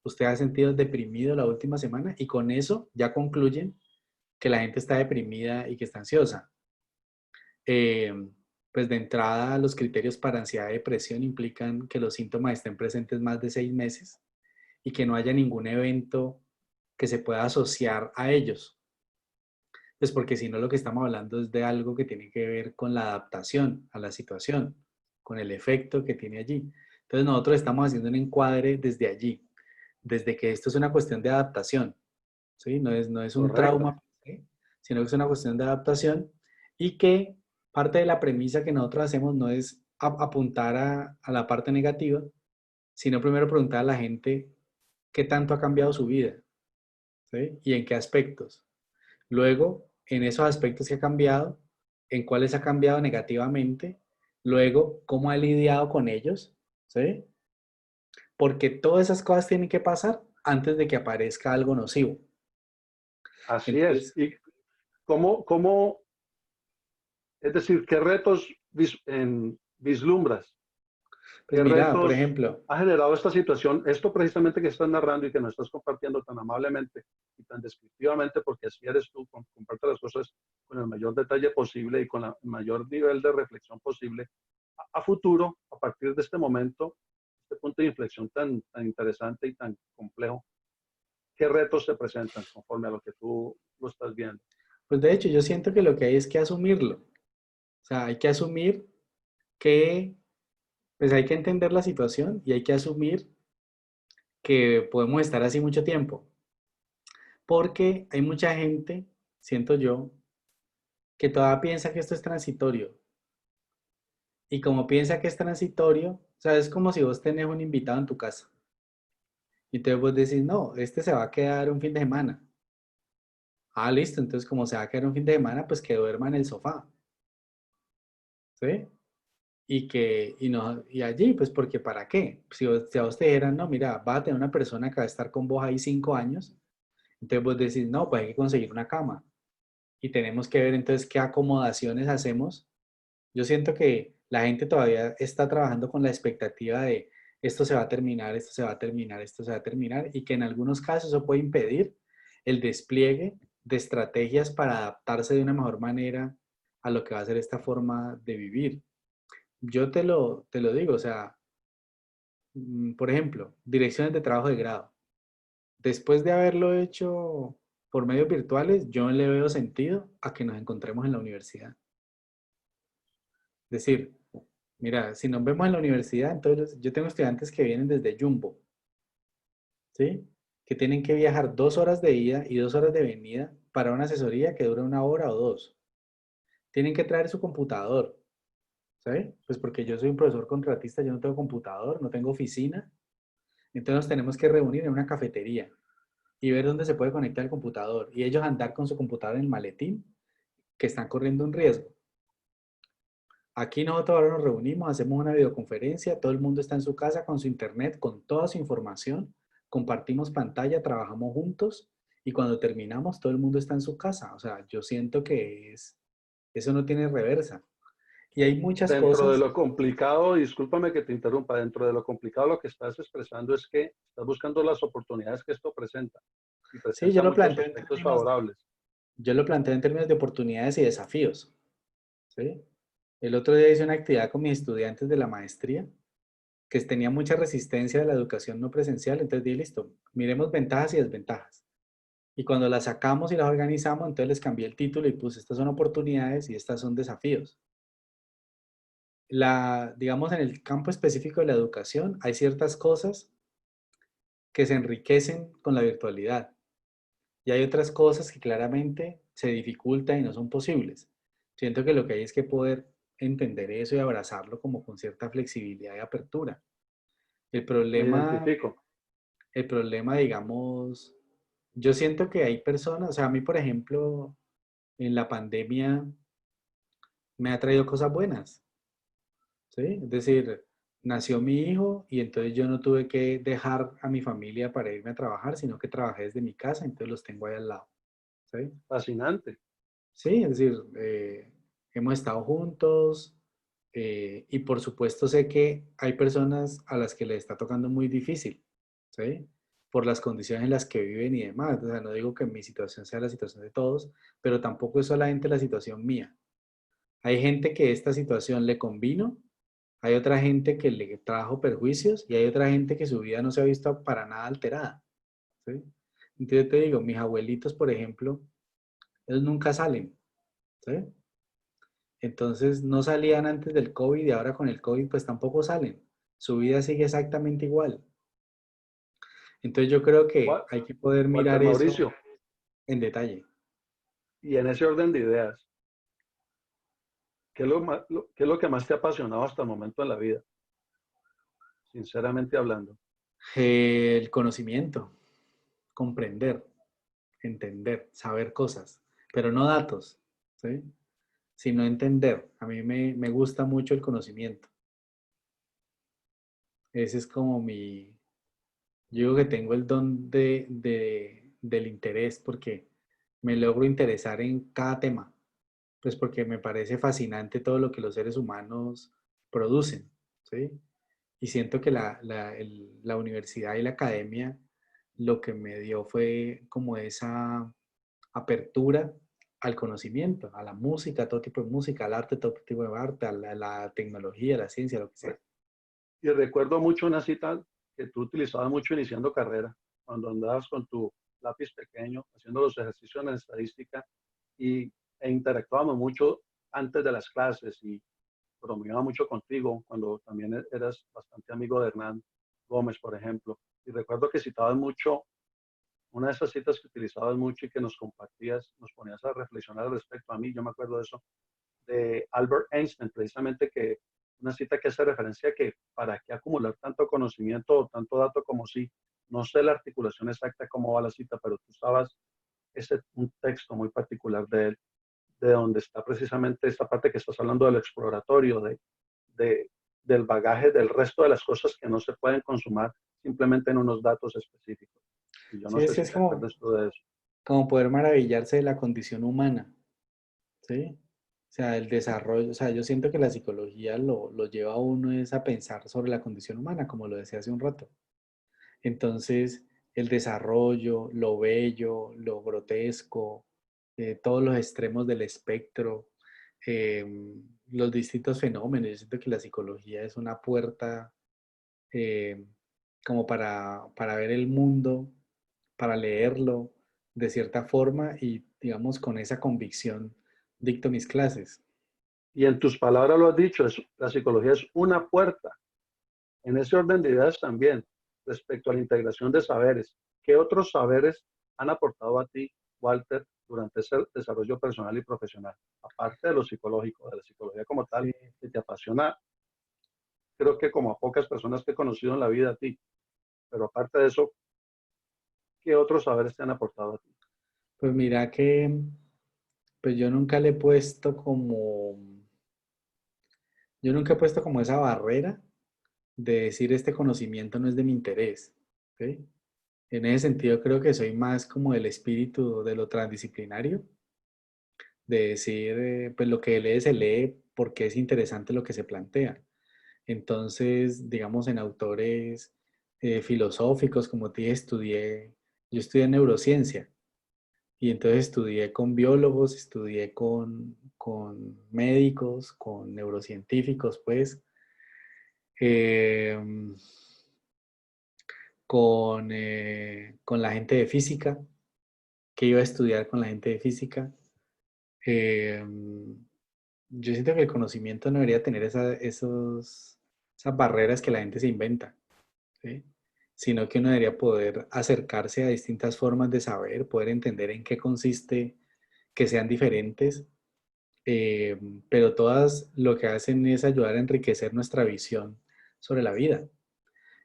¿Usted ha sentido deprimido la última semana? Y con eso ya concluyen que la gente está deprimida y que está ansiosa. Eh, pues de entrada, los criterios para ansiedad y depresión implican que los síntomas estén presentes más de 6 meses y que no haya ningún evento que se pueda asociar a ellos. Pues porque si no, lo que estamos hablando es de algo que tiene que ver con la adaptación a la situación, con el efecto que tiene allí. Entonces nosotros estamos haciendo un encuadre desde allí, desde que esto es una cuestión de adaptación, ¿sí? No es un Correcto. trauma, ¿sí? Sino que es una cuestión de adaptación y que parte de la premisa que nosotros hacemos no es apuntar a la parte negativa, sino primero preguntar a la gente qué tanto ha cambiado su vida, ¿sí? Y en qué aspectos. Luego, en esos aspectos que ha cambiado, en cuáles ha cambiado negativamente, luego, cómo ha lidiado con ellos, ¿sí? Porque todas esas cosas tienen que pasar antes de que aparezca algo nocivo. Así es. Entonces, ¿Y cómo, es decir, qué retos vislumbras? pues ¿Qué mira, por retos ejemplo, ha generado esta situación? Esto precisamente que estás narrando y que nos estás compartiendo tan amablemente y tan descriptivamente, porque así eres tú, comparte las cosas con el mayor detalle posible y con el mayor nivel de reflexión posible. A futuro, a partir de este momento, este punto de inflexión tan interesante y tan complejo, ¿qué retos se presentan conforme a lo que tú lo estás viendo? pues de hecho yo siento que lo que hay es que asumirlo. O sea, hay que asumir que, pues hay que entender la situación y hay que asumir que podemos estar así mucho tiempo. Porque hay mucha gente, siento yo, que todavía piensa que esto es transitorio. Y como piensa que es transitorio, o sea, es como si vos tenés un invitado en tu casa. Y entonces vos decís, no, este se va a quedar un fin de semana. Ah, listo, entonces como se va a quedar un fin de semana, pues que duerma en el sofá. ¿Sí? Y allí, pues porque ¿para qué? Si a vos te dijeran, no, mira, va a tener una persona que va a estar con vos ahí 5 años, entonces vos decís, no, pues hay que conseguir una cama. Y tenemos que ver entonces qué acomodaciones hacemos. Yo siento que la gente todavía está trabajando con la expectativa de esto se va a terminar, esto se va a terminar, esto se va a terminar, y que en algunos casos eso puede impedir el despliegue de estrategias para adaptarse de una mejor manera a lo que va a ser esta forma de vivir. Yo te lo digo, o sea, por ejemplo, direcciones de trabajo de grado. Después de haberlo hecho por medios virtuales, yo no le veo sentido a que nos encontremos en la universidad. Es decir, mira, si nos vemos en la universidad, entonces yo tengo estudiantes que vienen desde Jumbo, ¿sí? Que tienen que viajar 2 horas de ida y 2 horas de venida para una asesoría que dura 1 hora o 2. Tienen que traer su computador, ¿sí? Pues porque yo soy un profesor contratista, yo no tengo computador, no tengo oficina. Entonces nos tenemos que reunir en una cafetería y ver dónde se puede conectar el computador. Y ellos andar con su computador en el maletín, que están corriendo un riesgo. Aquí nosotros ahora nos reunimos, hacemos una videoconferencia, todo el mundo está en su casa con su internet, con toda su información, compartimos pantalla, trabajamos juntos y cuando terminamos todo el mundo está en su casa. O sea, yo siento que eso no tiene reversa. Y hay muchas Dentro de cosas. lo complicado, discúlpame que te interrumpa, dentro de lo complicado lo que estás expresando es que estás buscando las oportunidades que esto presenta y Sí, yo presenta lo muchos planteo en aspectos términos, favorables. yo lo planteo en términos de oportunidades y desafíos, ¿sí? El otro día hice una actividad con mis estudiantes de la maestría que tenía mucha resistencia de la educación no presencial, entonces dije, listo, miremos ventajas y desventajas. Y cuando las sacamos y las organizamos, entonces les cambié el título y puse, estas son oportunidades y estas son desafíos. Digamos, en el campo específico de la educación, hay ciertas cosas que se enriquecen con la virtualidad y hay otras cosas que claramente se dificultan y no son posibles. Siento que lo que hay es que poder entender eso y abrazarlo como con cierta flexibilidad y apertura. El Me problema identifico. El problema, digamos, yo siento que hay personas, o sea, a mí, por ejemplo, en la pandemia me ha traído cosas buenas, ¿sí? Es decir, nació mi hijo y entonces yo no tuve que dejar a mi familia para irme a trabajar, sino que trabajé desde mi casa, entonces los tengo ahí al lado, ¿sí? Fascinante. Sí, es decir, hemos estado juntos y por supuesto sé que hay personas a las que les está tocando muy difícil, ¿sí? Por las condiciones en las que viven y demás. O sea, no digo que mi situación sea la situación de todos, pero tampoco es solamente la situación mía. Hay gente que esta situación le convino, hay otra gente que le trajo perjuicios y hay otra gente que su vida no se ha visto para nada alterada, ¿sí? Entonces yo te digo, mis abuelitos, por ejemplo, ellos nunca salen, ¿sí? Entonces no salían antes del COVID y ahora con el COVID pues tampoco salen. Su vida sigue exactamente igual. Entonces yo creo que Wa- hay que poder Walter mirar eso Mauricio, en detalle. y en ese orden de ideas, ¿qué es lo que más te ha apasionado hasta el momento en la vida? Sinceramente hablando. El conocimiento, comprender, entender, saber cosas, pero no datos, ¿sí? Sino entender. A mí me gusta mucho el conocimiento. Ese es como yo digo que tengo el don del interés porque me logro interesar en cada tema. Pues porque me parece fascinante todo lo que los seres humanos producen, ¿sí? Y siento que la universidad y la academia lo que me dio fue como esa apertura al conocimiento, a la música, a todo tipo de música, al arte, todo tipo de arte, a la tecnología, a la ciencia, lo que sea. Y recuerdo mucho una cita que tú utilizabas mucho iniciando carrera, cuando andabas con tu lápiz pequeño, haciendo los ejercicios en estadística y, e interactuábamos mucho antes de las clases y bromeaba mucho contigo cuando también eras bastante amigo de Hernán Gómez, por ejemplo. Y recuerdo que citabas mucho, una de esas citas que utilizabas mucho y que nos compartías, nos ponías a reflexionar al respecto a mí, yo me acuerdo de eso, de Albert Einstein, precisamente que una cita que hace referencia a que para qué acumular tanto conocimiento o tanto dato como si, no sé la articulación exacta cómo va la cita, pero tú sabes un texto muy particular de él, de donde está precisamente esta parte que estás hablando del exploratorio, de, del bagaje del resto de las cosas que no se pueden consumar simplemente en unos datos específicos. Y yo no Sí, sé es que si es te acuerdas tú de eso. como poder maravillarse de la condición humana, ¿sí? O sea, el desarrollo, o sea, yo siento que la psicología lo lleva a uno es a pensar sobre la condición humana, como lo decía hace un rato. Entonces, el desarrollo, lo bello, lo grotesco, todos los extremos del espectro, eh, los distintos fenómenos. Yo siento que la psicología es una puerta eh, como para ver el mundo, para leerlo de cierta forma y, digamos, con esa convicción dicto mis clases. Y en tus palabras lo has dicho, la psicología es una puerta. En ese orden de ideas también, respecto a la integración de saberes, ¿qué otros saberes han aportado a ti, Walter, durante ese desarrollo personal y profesional? Aparte de lo psicológico, de la psicología como tal, Sí. que te apasiona, creo que como a pocas personas que he conocido en la vida a ti, pero aparte de eso, ¿qué otros saberes te han aportado a ti? Pues mira que pues yo nunca he puesto como esa barrera de decir este conocimiento no es de mi interés, ¿sí? En ese sentido creo que soy más como del espíritu de lo transdisciplinario, de decir, pues lo que lee se lee porque es interesante lo que se plantea. Entonces, digamos, en autores filosóficos, como te dije, yo estudié neurociencia y entonces estudié con biólogos, estudié con médicos, con neurocientíficos, pues, eh, con la gente de física, que iba a estudiar con la gente de física. Eh, yo siento que el conocimiento no debería tener esas barreras que la gente se inventa, ¿sí? Sino que uno debería poder acercarse a distintas formas de saber, poder entender en qué consiste, que sean diferentes, eh, pero todas lo que hacen es ayudar a enriquecer nuestra visión sobre la vida.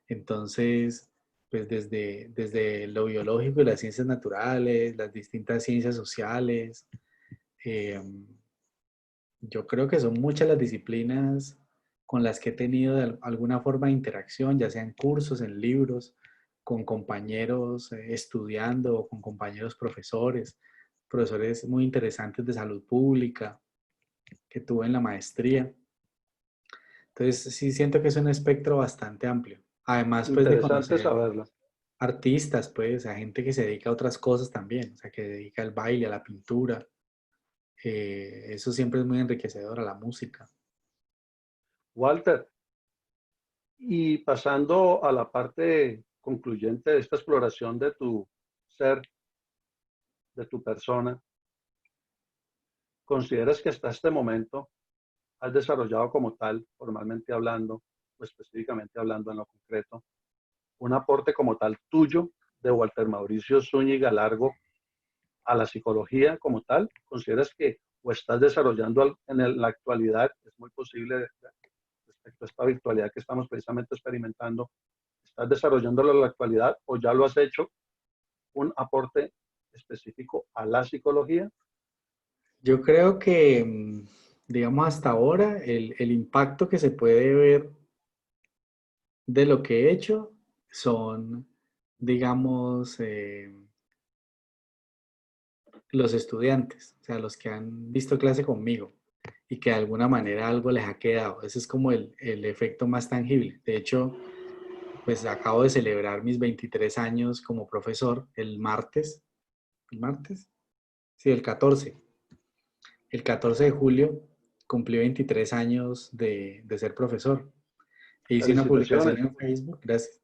Entonces, pues desde lo biológico y las ciencias naturales, las distintas ciencias sociales. eh, yo creo que son muchas las disciplinas con las que he tenido alguna forma de interacción, ya sea en cursos, en libros, con compañeros estudiando, o con compañeros profesores, profesores muy interesantes de salud pública que tuve en la maestría. Entonces, sí siento que es un espectro bastante amplio. Además, pues de Interesante conocer saberlo. artistas, pues, a gente que se dedica a otras cosas también, o sea, que se dedica al baile, a la pintura. Eso siempre es muy enriquecedor, a la música. Walter, y pasando a la parte concluyente de esta exploración de tu ser, de tu persona, ¿consideras que hasta este momento has desarrollado como tal, formalmente hablando, o específicamente hablando en lo concreto, un aporte como tal tuyo de Walter Mauricio Zúñiga Largo a la psicología como tal? ¿Consideras que o estás desarrollando en la actualidad, es muy posible respecto a esta virtualidad que estamos precisamente experimentando, estás desarrollándolo en la actualidad o ya lo has hecho un aporte específico a la psicología? Yo creo que, digamos, hasta ahora el impacto que se puede ver de lo que he hecho son, digamos, los estudiantes, o sea, los que han visto clase conmigo y que de alguna manera algo les ha quedado. Ese es como el efecto más tangible. De hecho, pues acabo de celebrar mis 23 años como profesor el martes. ¿El martes? Sí, el 14. El 14 de julio cumplí 23 años de ser profesor. E hice una publicación Felicitaciones. en Facebook, gracias.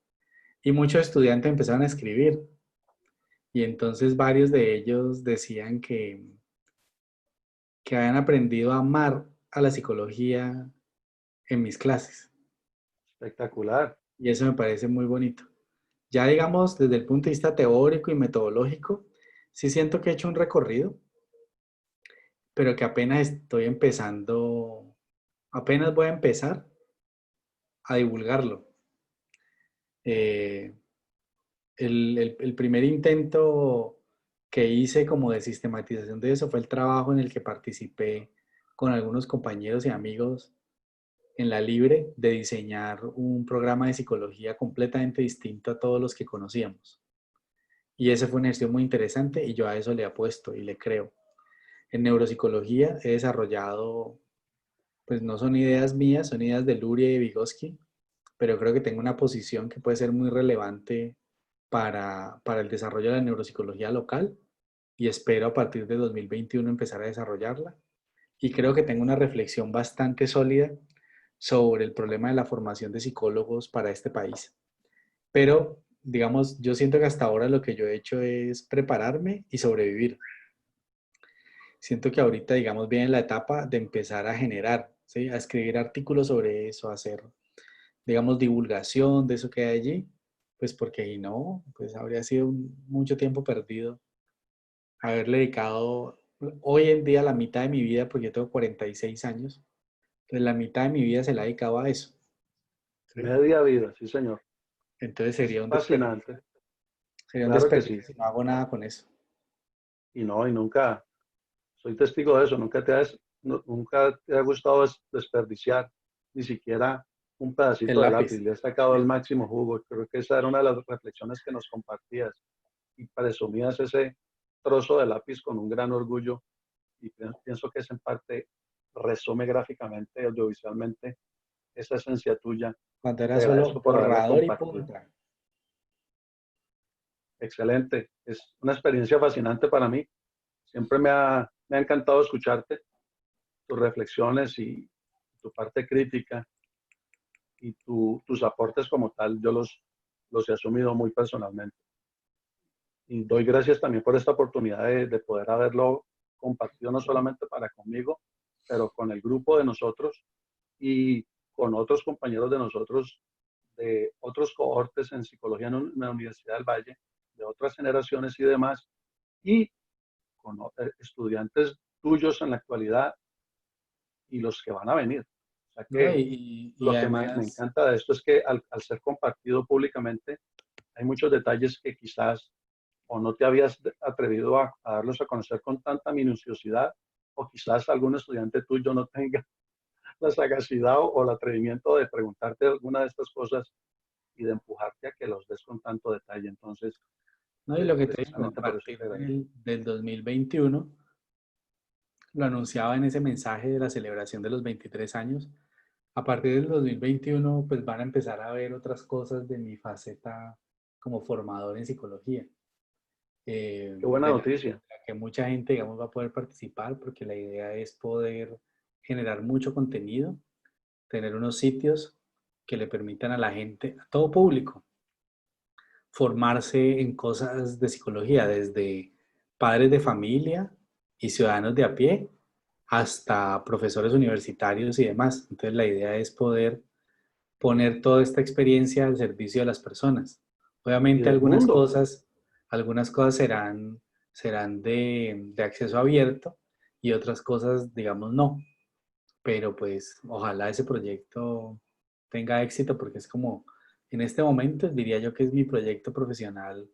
Y muchos estudiantes empezaron a escribir. Y entonces varios de ellos decían que habían aprendido a amar a la psicología en mis clases. Espectacular. Y eso me parece muy bonito. Ya digamos, desde el punto de vista teórico y metodológico, sí siento que he hecho un recorrido, pero que apenas estoy empezando, apenas voy a empezar a divulgarlo. Eh, el primer intento que hice como de sistematización de eso fue el trabajo en el que participé con algunos compañeros y amigos en la Libre de diseñar un programa de psicología completamente distinto a todos los que conocíamos. Y ese fue un ejercicio muy interesante y yo a eso le apuesto y le creo. En neuropsicología he desarrollado, pues no son ideas mías, son ideas de Luria y de Vygotsky, pero creo que tengo una posición que puede ser muy relevante para el desarrollo de la neuropsicología local y espero a partir de 2021 empezar a desarrollarla. Y creo que tengo una reflexión bastante sólida sobre el problema de la formación de psicólogos para este país. Pero, digamos, yo siento que hasta ahora lo que yo he hecho es prepararme y sobrevivir. Siento que ahorita, digamos, viene la etapa de empezar a generar, ¿sí? A escribir artículos sobre eso, a hacer, digamos, divulgación de eso que hay allí, pues porque si no, pues habría sido mucho tiempo perdido haberle dedicado hoy en día la mitad de mi vida, porque yo tengo 46 años, entonces la mitad de mi vida se la he dedicado a eso, ¿sí? Media vida, sí, señor. Entonces Es fascinante. sería un Claro que sí. desperdicio si no hago nada con eso. Y no, y nunca, soy testigo de eso, nunca te ha gustado desperdiciar ni siquiera un El pedacito de lápiz, lápiz. le has sacado el máximo jugo. Creo que esa era una de las reflexiones que nos compartías y presumías ese trozo de lápiz con un gran orgullo y pienso que eso en parte resume gráficamente, audiovisualmente, esa esencia tuya. Cuando Te era solo agradezco por haberla borrador y compartido. punta. Excelente, es una experiencia fascinante para mí. Siempre me ha encantado escucharte, tus reflexiones y tu parte crítica y tus aportes como tal, yo los he asumido muy personalmente. Y doy gracias también por esta oportunidad de poder haberlo compartido no solamente para conmigo, pero con el grupo de nosotros y con otros compañeros de nosotros de otros cohortes en psicología en la Universidad del Valle, de otras generaciones y demás, y con estudiantes tuyos en la actualidad y los que van a venir. O sea ¿No? que Y lo que me además, encanta de esto es que al ser compartido públicamente, hay muchos detalles que quizás o no te habías atrevido a darlos a conocer con tanta minuciosidad, o quizás algún estudiante tuyo no tenga la sagacidad o el atrevimiento de preguntarte alguna de estas cosas y de empujarte a que los des con tanto detalle. Entonces, ¿No? Y lo que te digo, a precisamente por eso te partir agradezco. del 2021, lo anunciaba en ese mensaje de la celebración de los 23 años, a partir del 2021 pues van a empezar a ver otras cosas de mi faceta como formador en psicología, Qué buena noticia. de la que mucha gente, digamos, va a poder participar porque la idea es poder generar mucho contenido, tener unos sitios que le permitan a la gente, a todo público, formarse en cosas de psicología, desde padres de familia y ciudadanos de a pie hasta profesores universitarios y demás. Entonces la idea es poder poner toda esta experiencia al servicio de las personas. Y Obviamente del mundo. algunas cosas serán de acceso abierto y otras cosas, digamos, no. Pero pues ojalá ese proyecto tenga éxito porque es como, en este momento diría yo que es mi proyecto profesional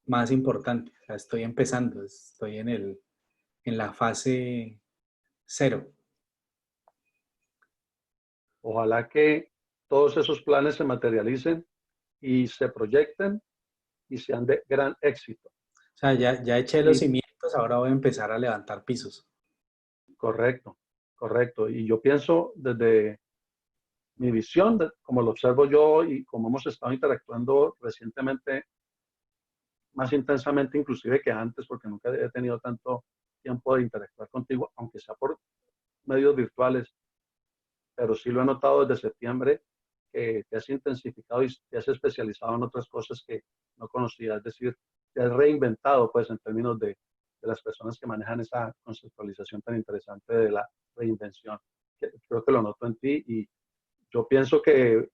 más importante. O sea, estoy empezando, estoy en la fase cero. Ojalá que todos esos planes se materialicen y se proyecten y sean de gran éxito. O sea, ya eché los Y cimientos, ahora voy a empezar a levantar pisos. correcto, correcto. Y yo pienso desde mi visión, como lo observo yo y como hemos estado interactuando recientemente, más intensamente inclusive que antes, porque nunca he tenido tanto tiempo de interactuar contigo, aunque sea por medios virtuales, pero sí lo he notado desde septiembre, que te has intensificado y te has especializado en otras cosas que no conocías, es decir, te has reinventado, pues, en términos de las personas que manejan esa conceptualización tan interesante de la reinvención. Creo que lo noto en ti y yo pienso que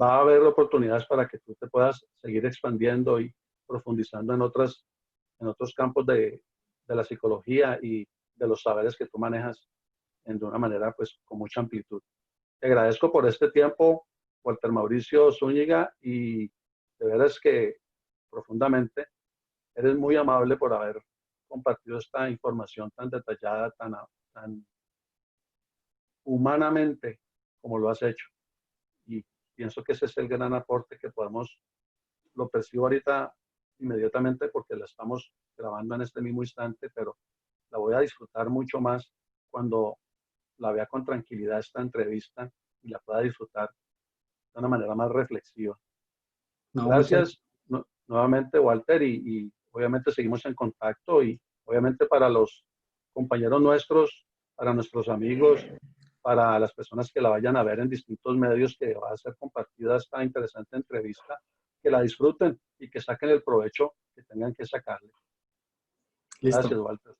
va a haber oportunidades para que tú te puedas seguir expandiendo y profundizando en otros campos de la psicología y de los saberes que tú manejas de una manera, pues, con mucha amplitud. Te agradezco por este tiempo, Walter Mauricio Zúñiga, y de veras que profundamente eres muy amable por haber compartido esta información tan detallada, tan humanamente como lo has hecho. Y pienso que ese es el gran aporte que podemos, lo percibo ahorita inmediatamente porque la estamos grabando en este mismo instante, pero la voy a disfrutar mucho más cuando la vea con tranquilidad esta entrevista y la pueda disfrutar de una manera más reflexiva. No, muchas, Gracias nuevamente, Walter, y obviamente seguimos en contacto y obviamente para los compañeros nuestros, para nuestros amigos, para las personas que la vayan a ver en distintos medios que va a ser compartida esta interesante entrevista, que la disfruten y que saquen el provecho que tengan que sacarle. Gracias, listo. Walter.